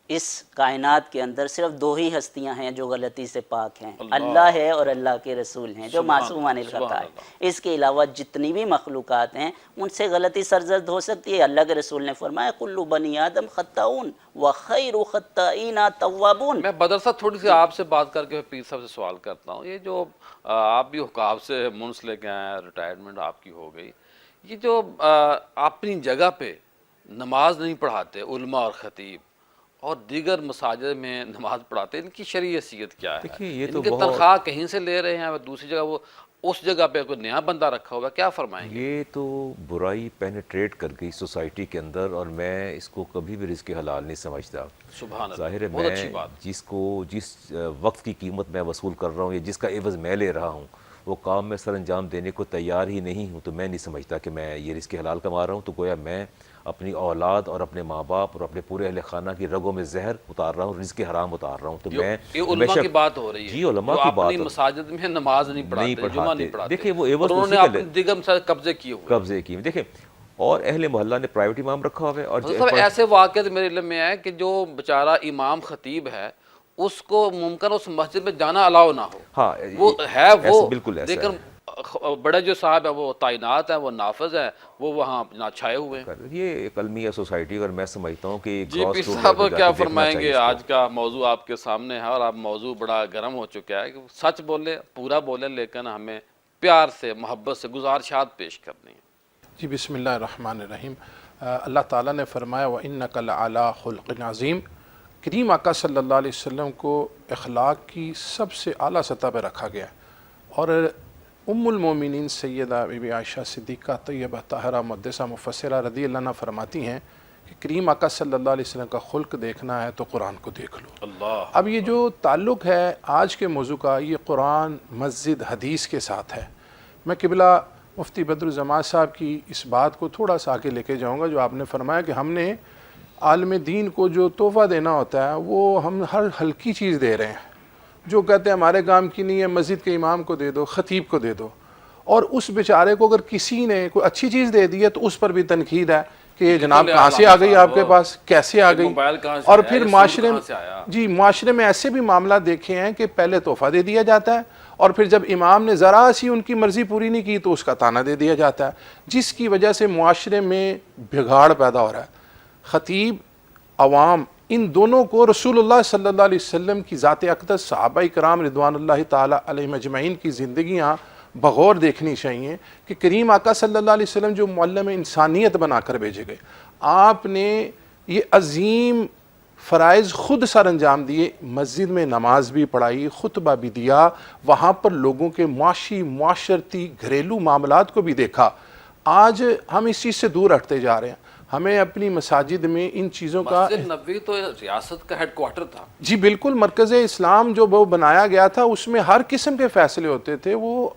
اس کائنات کے اندر صرف دو ہی ہستیاں ہیں جو غلطی سے پاک ہیں، اللہ ہے اور اللہ کے رسول ہیں جو معصومان الخطا ہیں۔ اس کے علاوہ جتنی بھی مخلوقات ہیں ان سے غلطی سرزد ہو سکتی ہے۔ اللہ کے رسول نے فرمایا کل بنی آدم خطاؤن وخیر خطائین توابون۔ میں بدر صاحب تھوڑی سی آپ سے بات کر کے پیر صاحب سے سوال کرتا ہوں، یہ جو آپ بھی حقاب سے منسلک ہیں، ریٹائرمنٹ آپ کی ہو گئی، یہ جو اپنی جگہ پہ نماز نہیں پڑھاتے علماء اور خطیب اور دیگر مساجد میں نماز پڑھاتے ہیں، ان کی شرعی حیثیت کیا ہے؟ دیکھیے یہ تو ان کی تنخواہ کہیں سے لے رہے ہیں اور دوسری جگہ وہ اس جگہ پہ کوئی نیا بندہ رکھا ہوا ہے، کیا فرمائیں گے؟ یہ تو برائی پینیٹریٹ کر گئی سوسائٹی کے اندر، اور میں اس کو کبھی بھی رزق حلال نہیں سمجھتا۔ سبحان اللہ، ظاہر ہے بہت اچھی میں بات۔ جس وقت کی قیمت میں وصول کر رہا ہوں یا جس کا عوض میں لے رہا ہوں وہ کام میں سر انجام دینے کو تیار ہی نہیں ہوں، تو میں نہیں سمجھتا کہ میں یہ رزق حلال کما رہا ہوں، تو گویا میں اپنی اولاد اور اپنے ماں باپ اور اپنے پورے اہل خانہ کی رگوں میں زہر اتار رہا ہوں، رزق حرام اتار رہا ہوں۔ تو میں یہ علماء کی بات ہو رہی ہے، جی علماء جو کی بات اپنی مساجد میں نماز نہیں پڑھاتے، جمعہ نہیں پڑھاتے، دیکھیں وہ عوض اور انہوں نے اسی کا اپنے دیگر مساجد قبضے کیے ہوئے۔ قبضے کی دیکھیں، اور اہل محلہ نے پرائیویٹ امام رکھا ہوا ہے، اور مطلب ایسے واقعات میرے علم میں ہے کہ جو بیچارہ امام خطیب ہے اس کو ممکن اس مسجد میں جانا الاؤ نہ ہو، ہاں وہ ہے وہ بالکل ایسا لیکن بڑے جو صاحب ہیں وہ تعینات ہیں، وہ نافذ ہیں، وہ وہاں اپنا چھائے ہوئے ہیں۔ یہ ایک المیہ سوسائٹی، اور میں سمجھتا ہوں کہ جی پیر صاحب کیا فرمائیں گے؟ آج کا موضوع آپ کے سامنے ہے اور آپ موضوع بڑا گرم ہو چکا ہے کہ سچ بولے، پورا بولے، لیکن ہمیں پیار سے محبت سے گزارشات پیش کرنی ہے۔ جی بسم اللہ الرحمن الرحیم۔ اللہ تعالیٰ نے فرمایا وَإِنَّكَ لَعَلَىٰ خُلْقٍ عَظِيمٍ۔ کریم آقا صلی اللہ علیہ وسلم کو اخلاق کی سب سے اعلیٰ سطح پہ رکھا گیا، اور ام المومنین سیدہ بی بی عائشہ صدیقہ طیبہ طاہرہ مقدسہ مفسرہ رضی اللہ عنہ فرماتی ہیں کہ کریم آقا صلی اللہ علیہ وسلم کا خلق دیکھنا ہے تو قرآن کو دیکھ لو۔ اللہ، اب یہ جو تعلق ہے آج کے موضوع کا، یہ قرآن، مسجد، حدیث کے ساتھ ہے۔ میں قبلہ مفتی بدرالزمان صاحب کی اس بات کو تھوڑا سا آگے لے کے جاؤں گا، جو آپ نے فرمایا کہ ہم نے عالم دین کو جو تحفہ دینا ہوتا ہے وہ ہم ہر ہلکی چیز دے رہے ہیں، جو کہتے ہیں ہمارے کام کی نہیں ہے، مسجد کے امام کو دے دو، خطیب کو دے دو، اور اس بیچارے کو اگر کسی نے کوئی اچھی چیز دے دی ہے تو اس پر بھی تنقید ہے کہ یہ جناب کہاں سے آ گئی آپ کے پاس، کیسے آ گئی، موبائل کہاں سے اور آیا، پھر یہ سوٹ معاشرے کہاں سے آیا؟ جی معاشرے میں ایسے بھی معاملات دیکھے ہیں کہ پہلے تحفہ دے دیا جاتا ہے اور پھر جب امام نے ذرا سی ان کی مرضی پوری نہیں کی تو اس کا طعنہ دے دیا جاتا ہے، جس کی وجہ سے معاشرے میں بگاڑ پیدا ہو رہا ہے۔ خطیب، عوام، ان دونوں کو رسول اللہ صلی اللہ علیہ وسلم کی ذات اقدس، صحابہ کرام رضوان اللہ تعالی علیہم اجمعین کی زندگیاں بغور دیکھنی چاہیے کہ کریم آقا صلی اللہ علیہ وسلم جو معلم انسانیت بنا کر بھیجے گئے، آپ نے یہ عظیم فرائض خود سر انجام دیے، مسجد میں نماز بھی پڑھائی، خطبہ بھی دیا، وہاں پر لوگوں کے معاشی، معاشرتی، گھریلو معاملات کو بھی دیکھا۔ آج ہم اس چیز سے دور ہٹتے جا رہے ہیں، ہمیں اپنی مساجد میں ان چیزوں کا مسجد نبوی تو ریاست کا ہیڈ کوارٹر تھا۔ جی بالکل، مرکز اسلام جو وہ بنایا گیا تھا اس میں ہر قسم کے فیصلے ہوتے تھے، وہ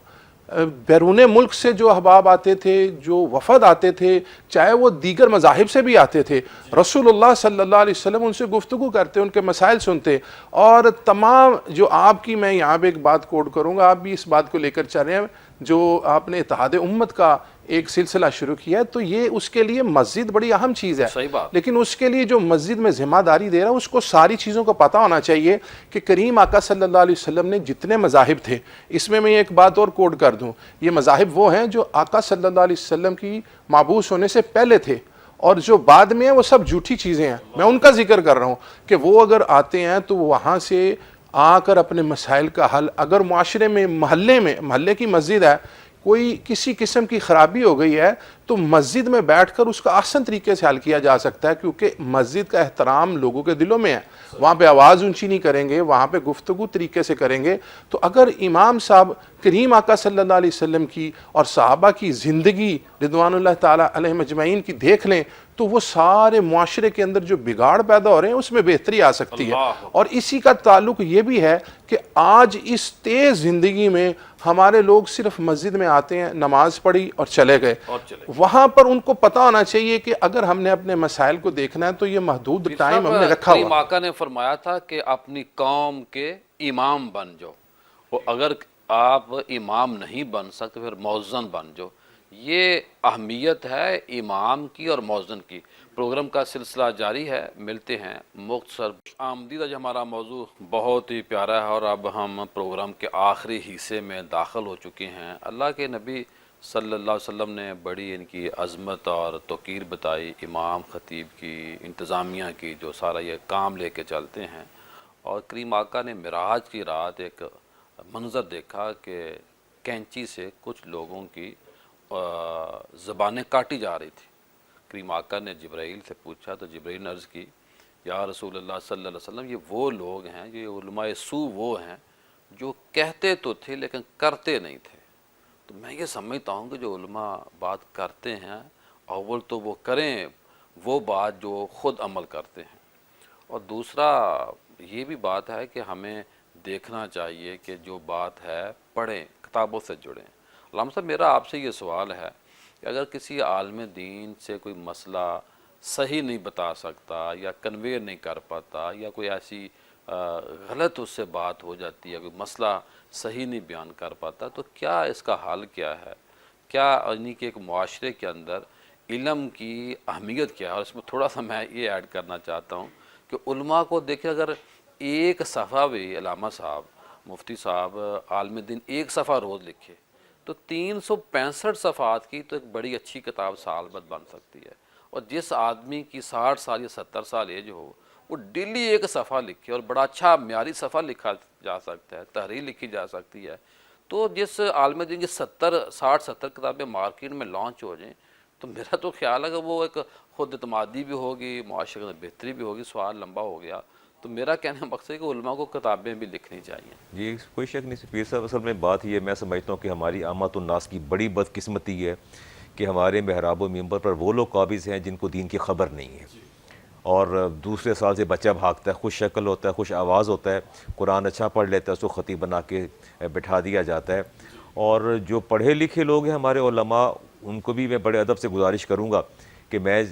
بیرون ملک سے جو احباب آتے تھے، جو وفد آتے تھے، چاہے وہ دیگر مذاہب سے بھی آتے تھے، رسول اللہ صلی اللہ علیہ وسلم ان سے گفتگو کرتے، ان کے مسائل سنتے، اور تمام جو آپ کی، میں یہاں پہ ایک بات کوٹ کروں گا، آپ بھی اس بات کو لے کر چل رہے ہیں، جو آپ نے اتحاد امت کا ایک سلسلہ شروع کیا ہے، تو یہ اس کے لیے مسجد بڑی اہم چیز ہے، صحیح بات، لیکن اس کے لیے جو مسجد میں ذمہ داری دے رہا ہے اس کو ساری چیزوں کو پتہ ہونا چاہیے کہ کریم آقا صلی اللہ علیہ وسلم نے جتنے مذاہب تھے، اس میں ایک بات اور کوڈ کر دوں، یہ مذاہب وہ ہیں جو آقا صلی اللہ علیہ وسلم کی مبعوث ہونے سے پہلے تھے، اور جو بعد میں ہیں وہ سب جھوٹی چیزیں ہیں، میں ان کا ذکر کر رہا ہوں کہ وہ اگر آتے ہیں تو وہاں سے آ کر اپنے مسائل کا حل، اگر معاشرے میں محلے کی مسجد ہے، کوئی کسی قسم کی خرابی ہو گئی ہے تو مسجد میں بیٹھ کر اس کا آسان طریقے سے حل کیا جا سکتا ہے، کیونکہ مسجد کا احترام لوگوں کے دلوں میں ہے، وہاں پہ آواز اونچی نہیں کریں گے، وہاں پہ گفتگو طریقے سے کریں گے۔ تو اگر امام صاحب کریم آقا صلی اللہ علیہ وسلم کی اور صحابہ کی زندگی رضوان اللہ تعالی علیہم اجمعین کی دیکھ لیں تو وہ سارے معاشرے کے اندر جو بگاڑ پیدا ہو رہے ہیں اس میں بہتری آ سکتی ہے، اور اسی کا تعلق یہ بھی ہے کہ آج اس تیز زندگی میں ہمارے لوگ صرف مسجد میں آتے ہیں، نماز پڑھی اور چلے گئے، وہاں پر ان کو پتہ ہونا چاہیے کہ اگر ہم نے اپنے مسائل کو دیکھنا ہے تو یہ محدود ٹائم ہم نے رکھا ہوا۔ آقا نے فرمایا تھا کہ اپنی قوم کے امام بن جاؤ، اور اگر آپ امام نہیں بن سکتے پھر مؤذن بن جاؤ، یہ اہمیت ہے امام کی اور مؤذن کی۔ پروگرام کا سلسلہ جاری ہے، ملتے ہیں مختصر آمدید۔ آج ہمارا موضوع بہت ہی پیارا ہے اور اب ہم پروگرام کے آخری حصے میں داخل ہو چکے ہیں۔ اللہ کے نبی صلی اللہ علیہ وسلم نے بڑی ان کی عظمت اور توقیر بتائی، امام خطیب کی، انتظامیہ کی، جو سارا یہ کام لے کے چلتے ہیں۔ اور کریم آقا نے معراج کی رات ایک منظر دیکھا کہ کینچی سے کچھ لوگوں کی زبانیں کاٹی جا رہی تھی۔ کریم آقا نے جبرائیل سے پوچھا تو جبرائیل نے عرض کی، یا رسول اللہ صلی اللہ علیہ وسلم، یہ وہ لوگ ہیں، یہ علماء سو وہ ہیں جو کہتے تو تھے لیکن کرتے نہیں تھے۔ تو میں یہ سمجھتا ہوں کہ جو علماء بات کرتے ہیں، اول تو وہ کریں وہ بات جو خود عمل کرتے ہیں، اور دوسرا یہ بھی بات ہے کہ ہمیں دیکھنا چاہیے کہ جو بات ہے پڑھیں، کتابوں سے جڑیں۔ علامہ صاحب، میرا آپ سے یہ سوال ہے کہ اگر کسی عالم دین سے کوئی مسئلہ صحیح نہیں بتا سکتا یا کنوے نہیں کر پاتا یا کوئی ایسی غلط اس سے بات ہو جاتی ہے، کوئی مسئلہ صحیح نہیں بیان کر پاتا، تو کیا اس کا حل کیا ہے؟ کیا یعنی کہ ایک معاشرے کے اندر علم کی اہمیت کیا ہے؟ اور اس میں تھوڑا سا میں یہ ایڈ کرنا چاہتا ہوں کہ علماء کو دیکھیں، اگر ایک صفحہ بھی علامہ صاحب، مفتی صاحب، عالم دین ایک صفحہ روز لکھے تو 365 صفحات کی تو ایک بڑی اچھی کتاب سال بعد بن سکتی ہے۔ اور جس آدمی کی 60 سال یا 70 سال ایج ہو، وہ ڈیلی ایک صفحہ لکھے اور بڑا اچھا معیاری صفحہ لکھا جا سکتا ہے، تحریر لکھی جا سکتی ہے۔ تو جس عالم دین کی 60-70 کتابیں مارکیٹ میں لانچ ہو جائیں تو میرا تو خیال ہے کہ وہ ایک خود اعتمادی بھی ہوگی، معاشرے میں بہتری بھی ہوگی۔ سوال لمبا ہو گیا، تو میرا کہنا مقصد ہے کہ علماء کو کتابیں بھی لکھنی چاہیے۔ جی کوئی شک نہیں پیر صاحب، اصل میں بات یہ میں سمجھتا ہوں کہ ہماری عامت الناس کی بڑی بدقسمتی ہے کہ ہمارے محراب و منبر پر وہ لوگ قابض ہیں جن کو دین کی خبر نہیں ہے، اور دوسرے سال سے بچہ بھاگتا ہے، خوش شکل ہوتا ہے، خوش آواز ہوتا ہے، قرآن اچھا پڑھ لیتا ہے، اس کو خطیب بنا کے بٹھا دیا جاتا ہے۔ اور جو پڑھے لکھے لوگ ہیں ہمارے علماء، ان کو بھی میں بڑے ادب سے گزارش کروں گا کہ میں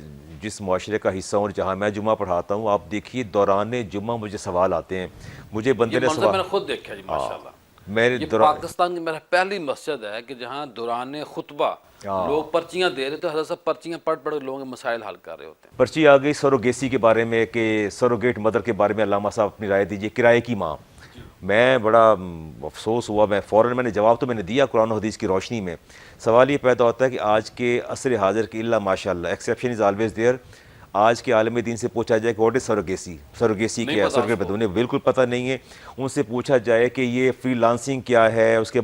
جس معاشرے کا حصہ ہوں جہاں میں جمعہ پڑھاتا ہوں، آپ دیکھیے دوران جمعہ مجھے سوال آتے ہیں، مجھے بندے یہ نے منظر سوال، میں نے خود دیکھا جی، ماشاءاللہ۔ میرے یہ پاکستان کی میرا پہلی مسجد ہے کہ جہاں دوران خطبہ لوگ پرچیاں دے رہے تھے، حضرت صاحب پرچیاں پڑھ کے لوگوں کے مسائل حل کر رہے ہوتے ہیں۔ پرچی آ گئی سروگیسی کے بارے میں کہ سروگیٹ مدر کے بارے میں علامہ صاحب اپنی رائے دیجیے، کرائے کی ماں۔ میں بڑا افسوس ہوا، میں نے جواب تو میں نے دیا قرآن و حدیث کی روشنی میں۔ سوال یہ پیدا ہوتا ہے کہ آج کے عصر حاضر کی اللہ ماشاء اللہ ایکسیپشن از آلویز دیئر، آج کے عالم دین سے پوچھا جائے کہ واٹ از سروگیسی کیا ہے، سروگیٹ انہیں بالکل پتہ نہیں ہے۔ ان سے پوچھا جائے کہ یہ فری لانسنگ کیا ہے، اس کے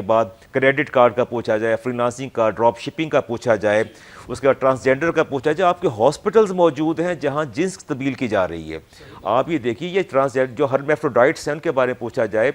بعد کریڈٹ کارڈ کا پوچھا جائے، فری لانسنگ کا، ڈراپ شپنگ کا پوچھا جائے، اس کے بعد ٹرانسجینڈر کا پوچھا جائے۔ آپ کے ہاسپٹلز موجود ہیں جہاں جنس تبدیل کی جا رہی ہے، آپ یہ دیکھیے یہ ٹرانسجینڈر جو ہرمیفروڈائٹس ہیں ان کے بارے میں پوچھا جائے،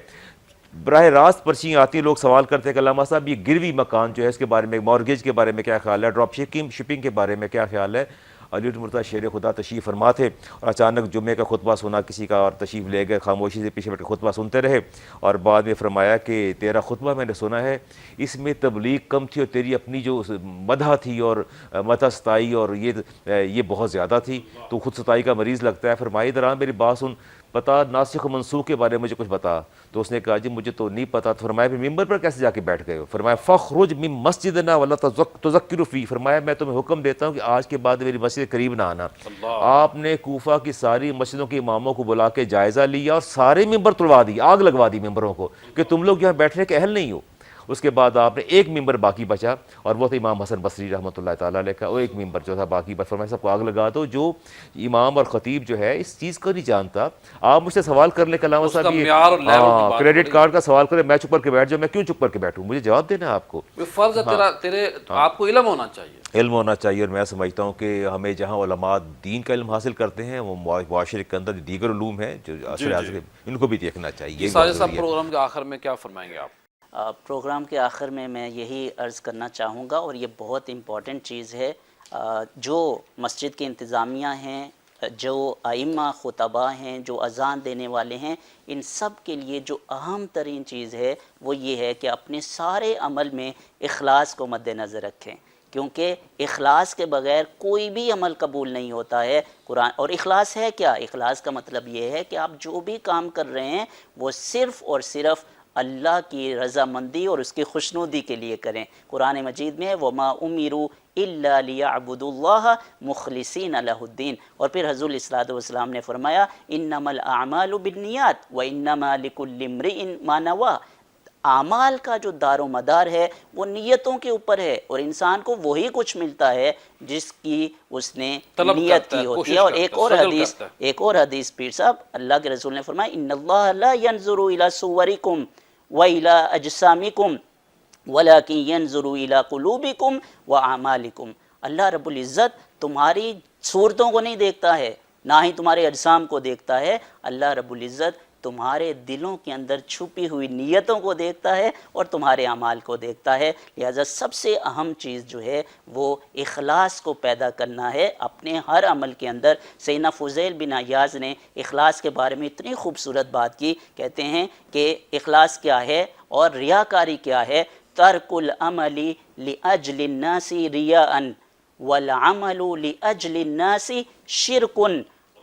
براہ راست پرچیاں آتی ہیں، لوگ سوال کرتے ہیں کہ علامہ صاحب یہ گروی مکان جو ہے اس کے بارے میں، مارگیج کے بارے میں کیا خیال ہے، ڈراپ شپنگ کے بارے میں کیا خیال ہے۔ علی مرتضیٰ شیر خدا تشریف فرما تھے اور اچانک جمعے کا خطبہ سنا کسی کا اور تشریف لے گئے، خاموشی سے پیچھے بیٹھ کے خطبہ سنتے رہے، اور بعد میں فرمایا کہ تیرا خطبہ میں نے سنا ہے، اس میں تبلیغ کم تھی اور تیری اپنی جو مدح تھی اور مدح ستائی اور یہ بہت زیادہ تھی، تو خود ستائی کا مریض لگتا ہے۔ فرمائی دران میری بات سن، پتا ناسخ و منسوخ کے بارے میں مجھے کچھ بتا۔ تو اس نے کہا جی مجھے تو نہیں پتا۔ تو فرمایا پھر ممبر پر کیسے جا کے بیٹھ گئے ہو؟ فرمایا فخرج من مسجدنا ولا تذکر فی، فرمایا میں تمہیں حکم دیتا ہوں کہ آج کے بعد میری مسجد قریب نہ آنا۔ آپ نے کوفہ کی ساری مسجدوں کے اماموں کو بلا کے جائزہ لیا اور سارے ممبر تڑوا دی، آگ لگوا دی ممبروں کو کہ تم لوگ یہاں بیٹھنے کے اہل نہیں ہو۔ اس کے بعد آپ نے ایک ممبر باقی بچا اور وہ تھا امام حسن بصری رحمۃ اللہ تعالیٰ علیہ کا، وہ ایک ممبر جو تھا باقی بچ، فرمایا سب کو آگ لگا دو۔ جو امام اور خطیب جو ہے اس چیز کو نہیں جانتا، آپ مجھ سے سوال کر لیں کہ علامہ صاحب یہ کریڈٹ کارڈ کا سوال کرے، میں چپ کر کے بیٹھ جاؤں، میں کیوں چپ کر کے بیٹھوں؟ مجھے جواب دینا ہے آپ کو، فرض ہے تیرے آپ کو علم ہونا چاہیے، علم ہونا چاہیے۔ اور میں سمجھتا ہوں کہ ہمیں جہاں علماء دین کا علم حاصل کرتے ہیں وہ معاشرے کے اندر دیگر علوم ہیں جو عصر حاضر ان کو بھی دیکھنا چاہیے۔ سارے صاحب پروگرام کے آخر میں کیا فرمائیں گے آپ؟ پروگرام کے آخر میں یہی عرض کرنا چاہوں گا، اور یہ بہت امپورٹنٹ چیز ہے، جو مسجد کے انتظامیہ ہیں، جو ائمہ خطبہ ہیں، جو اذان دینے والے ہیں، ان سب کے لیے جو اہم ترین چیز ہے وہ یہ ہے کہ اپنے سارے عمل میں اخلاص کو مد نظر رکھیں، کیونکہ اخلاص کے بغیر کوئی بھی عمل قبول نہیں ہوتا ہے۔ قرآن اور اخلاص ہے کیا؟ اخلاص کا مطلب یہ ہے کہ آپ جو بھی کام کر رہے ہیں وہ صرف اور صرف اللہ کی رضامندی اور اس کی خوشنودی کے لیے کریں۔ قرآن مجید میں وَمَا أُمِرُوا إِلَّا لِيَعْبُدُوا اللَّهَ مُخْلِصِينَ لَهُ الدِّينَ، اور پھر حضور علیہ الصلوٰۃ والسلام نے فرمایا إِنَّمَا الْأَعْمَالُ بِالنِّيَّاتِ وَإِنَّمَا لِكُلِّ امْرِئٍ مَّا نَوَىٰ۔ اعمال کا جو دار و مدار ہے وہ نیتوں کے اوپر ہے، اور انسان کو وہی کچھ ملتا ہے جس کی اس نے طلب نیت کرتا ہے، کی ہوتی کوشش ہے۔ اور کرتا ہے، ایک اور struggle حدیث کرتا ہے۔ ایک اور حدیث پیر صاحب اللہ کے رسول نے فرمایا ان اللہ لا ينظر الى صورکم والى اجسامکم ولیکن ينظر الى قلوبکم واعمالکم۔ اللہ رب العزت تمہاری صورتوں کو نہیں دیکھتا ہے، نہ ہی تمہارے اجسام کو دیکھتا ہے، اللہ رب العزت تمہارے دلوں کے اندر چھپی ہوئی نیتوں کو دیکھتا ہے اور تمہارے اعمال کو دیکھتا ہے۔ لہٰذا سب سے اہم چیز جو ہے وہ اخلاص کو پیدا کرنا ہے اپنے ہر عمل کے اندر۔ سیدنا فضیل بن عیاض نے اخلاص کے بارے میں اتنی خوبصورت بات کی، کہتے ہیں کہ اخلاص کیا ہے اور ریاکاری کیا ہے؟ ترک العمل لاجل الناس ریاء والعمل لاجل الناس شرک۔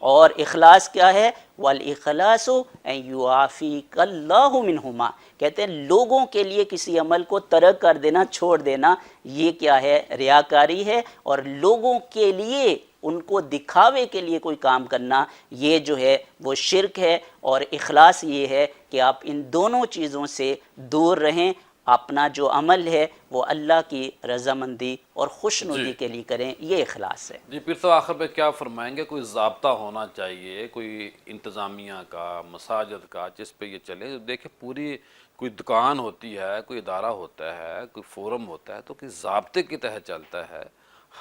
اور اخلاص کیا ہے؟ والاخلاص ان یعافیک اللہ منہما، کہتے ہیں لوگوں کے لیے کسی عمل کو ترک کر دینا، چھوڑ دینا، یہ کیا ہے؟ ریاکاری ہے۔ اور لوگوں کے لیے ان کو دکھاوے کے لیے کوئی کام کرنا، یہ جو ہے وہ شرک ہے۔ اور اخلاص یہ ہے کہ آپ ان دونوں چیزوں سے دور رہیں، اپنا جو عمل ہے وہ اللہ کی رضامندی اور خوشنودی کے لیے کریں، یہ اخلاص ہے۔ جی پیر صاحب آخر پہ کیا فرمائیں گے؟ کوئی ضابطہ ہونا چاہیے، کوئی انتظامیہ کا، مساجد کا، جس پہ یہ چلے؟ دیکھیں پوری کوئی دکان ہوتی ہے، کوئی ادارہ ہوتا ہے، کوئی فورم ہوتا ہے تو کوئی ضابطے کی تحت چلتا ہے۔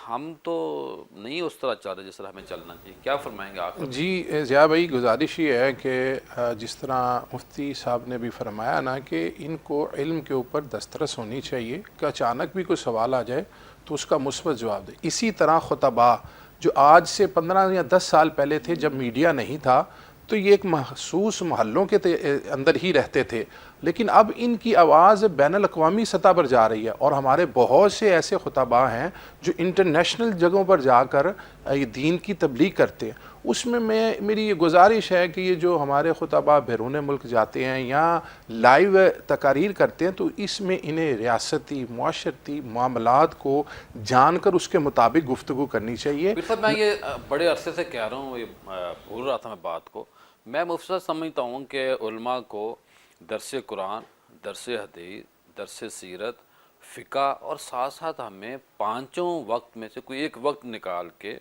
ہم تو نہیں اس طرح چل رہے جس طرح ہمیں چلنا چاہیے، کیا فرمائیں گے آخر؟ جی ضیاء بھائی، گزارش یہ ہے کہ جس طرح مفتی صاحب نے بھی فرمایا نا کہ ان کو علم کے اوپر دسترس ہونی چاہیے کہ اچانک بھی کوئی سوال آ جائے تو اس کا مثبت جواب دے۔ اسی طرح خطباء جو آج سے 15 یا 10 سال پہلے تھے، جب میڈیا نہیں تھا تو یہ ایک محسوس محلوں کے اندر ہی رہتے تھے، لیکن اب ان کی آواز بین الاقوامی سطح پر جا رہی ہے، اور ہمارے بہت سے ایسے خطباء ہیں جو انٹرنیشنل جگہوں پر جا کر یہ دین کی تبلیغ کرتے ہیں۔ اس میں میری یہ گزارش ہے کہ یہ جو ہمارے خطباء بیرون ملک جاتے ہیں یا لائیو تقاریر کرتے ہیں تو اس میں انہیں ریاستی معاشرتی معاملات کو جان کر اس کے مطابق گفتگو کرنی چاہیے۔ پھر صاحب میں یہ بڑے عرصے سے کہہ رہا ہوں، یہ بھول رہا تھا میں بات کو، میں مفتی سمجھتا ہوں کہ علماء کو درس قرآن، درس حدیث، درس سیرت، فقہ اور ساتھ ساتھ ہمیں پانچوں وقت میں سے کوئی ایک وقت نکال کے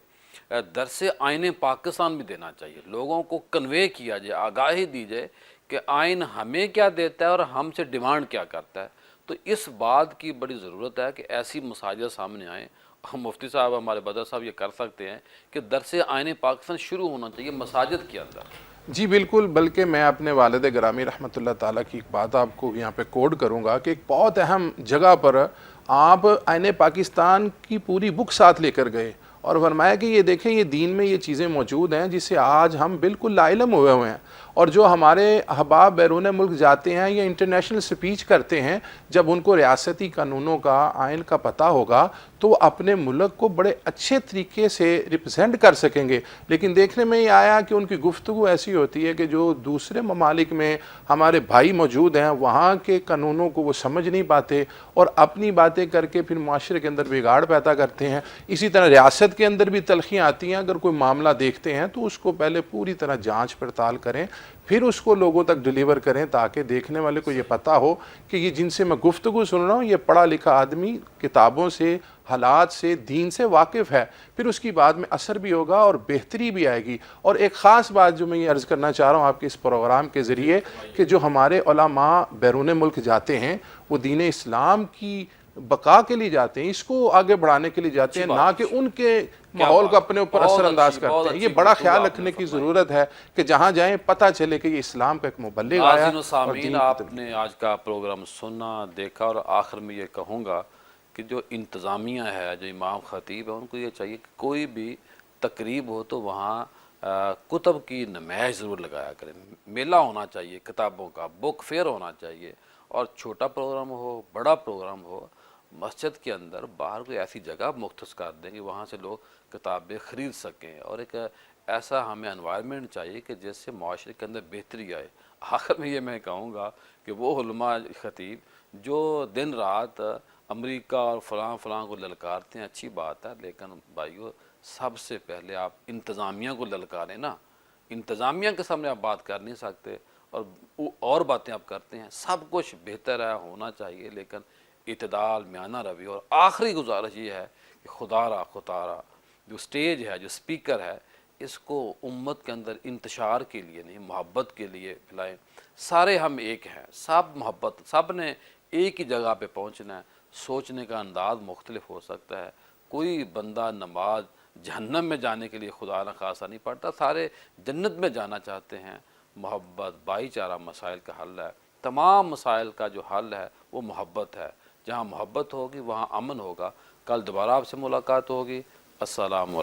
درس آئین پاکستان بھی دینا چاہیے۔ لوگوں کو کنوے کیا جائے، آگاہی دی جائے کہ آئین ہمیں کیا دیتا ہے اور ہم سے ڈیمانڈ کیا کرتا ہے۔ تو اس بات کی بڑی ضرورت ہے کہ ایسی مساجد سامنے آئیں۔ مفتی صاحب ہمارے بدر صاحب یہ کر سکتے ہیں کہ درس آئین پاکستان شروع ہونا چاہیے مساجد کے اندر۔ جی بالکل، بلکہ میں اپنے والد گرامی رحمۃ اللہ تعالیٰ کی ایک بات آپ کو یہاں پہ کوڈ کروں گا کہ ایک بہت اہم جگہ پر آپ آئین پاکستان کی پوری بک ساتھ لے کر گئے اور فرمایا کہ یہ دیکھیں یہ دین میں یہ چیزیں موجود ہیں جس سے آج ہم بالکل لا علم ہوئے ہیں، اور جو ہمارے احباب بیرون ملک جاتے ہیں یا انٹرنیشنل سپیچ کرتے ہیں، جب ان کو ریاستی قانونوں کا، آئین کا پتہ ہوگا تو وہ اپنے ملک کو بڑے اچھے طریقے سے ریپرزینٹ کر سکیں گے۔ لیکن دیکھنے میں یہ آیا کہ ان کی گفتگو ایسی ہوتی ہے کہ جو دوسرے ممالک میں ہمارے بھائی موجود ہیں وہاں کے قانونوں کو وہ سمجھ نہیں پاتے اور اپنی باتیں کر کے پھر معاشرے کے اندر بگاڑ پیدا کرتے ہیں۔ اسی طرح ریاست کے اندر بھی تلخیاں آتی ہیں، اگر کوئی معاملہ دیکھتے ہیں تو اس کو پہلے پوری طرح جانچ پڑتال کریں، پھر اس کو لوگوں تک ڈیلیور کریں تاکہ دیکھنے والے کو یہ پتہ ہو کہ یہ جن سے میں گفتگو سن رہا ہوں یہ پڑھا لکھا آدمی کتابوں سے، حالات سے، دین سے واقف ہے، پھر اس کی بعد میں اثر بھی ہوگا اور بہتری بھی آئے گی۔ اور ایک خاص بات جو میں یہ عرض کرنا چاہ رہا ہوں آپ کے اس پروگرام کے ذریعے کہ جو ہمارے علماء بیرون ملک جاتے ہیں وہ دین اسلام کی بقا کے لیے جاتے ہیں، اس کو آگے بڑھانے کے لیے جاتے ہیں، نہ کہ ان کے ماحول کو اپنے اوپر اثر انداز کرتے ہیں۔ یہ بڑا خیال رکھنے کی ضرورت ہے کہ جہاں جائیں پتہ چلے کہ یہ اسلام کا ایک مبلغ آیا۔ ناظرین و سامعین، آپ نے آج کا پروگرام سنا، دیکھا، اور آخر میں یہ کہوں گا کہ جو انتظامیہ ہے، جو امام خطیب ہے، ان کو یہ چاہیے کہ کوئی بھی تقریب ہو تو وہاں کتب کی نمائش ضرور لگایا کریں۔ میلہ ہونا چاہیے کتابوں کا، بک فیئر ہونا چاہیے، اور چھوٹا پروگرام ہو، بڑا پروگرام ہو، مسجد کے اندر باہر کوئی ایسی جگہ مختص کر دیں کہ وہاں سے لوگ کتابیں خرید سکیں، اور ایک ایسا ہمیں انوائرمنٹ چاہیے کہ جس سے معاشرے کے اندر بہتری آئے۔ آخر میں یہ میں کہوں گا کہ وہ علماء خطیب جو دن رات امریکہ اور فلاں فلاں کو للکارتے ہیں، اچھی بات ہے، لیکن بھائیو سب سے پہلے آپ انتظامیہ کو للکاریں نا۔ انتظامیہ کے سامنے آپ بات کر نہیں سکتے اور باتیں آپ کرتے ہیں۔ سب کچھ بہتر ہے، ہونا چاہیے، لیکن اعتدال، میانہ روی۔ اور آخری گزارش یہ ہے کہ خدا را جو سٹیج ہے، جو سپیکر ہے، اس کو امت کے اندر انتشار کے لیے نہیں، محبت کے لیے پھیلائیں۔ سارے ہم ایک ہیں، سب محبت، سب نے ایک ہی جگہ پہ پہنچنا ہے۔ سوچنے کا انداز مختلف ہو سکتا ہے، کوئی بندہ نماز جہنم میں جانے کے لیے خدا نہ خواستہ نہیں پڑھتا، سارے جنت میں جانا چاہتے ہیں۔ محبت، بھائی چارہ مسائل کا حل ہے، تمام مسائل کا جو حل ہے وہ محبت ہے۔ جہاں محبت ہوگی وہاں امن ہوگا۔ کل دوبارہ آپ سے ملاقات ہوگی۔ السلام علیکم۔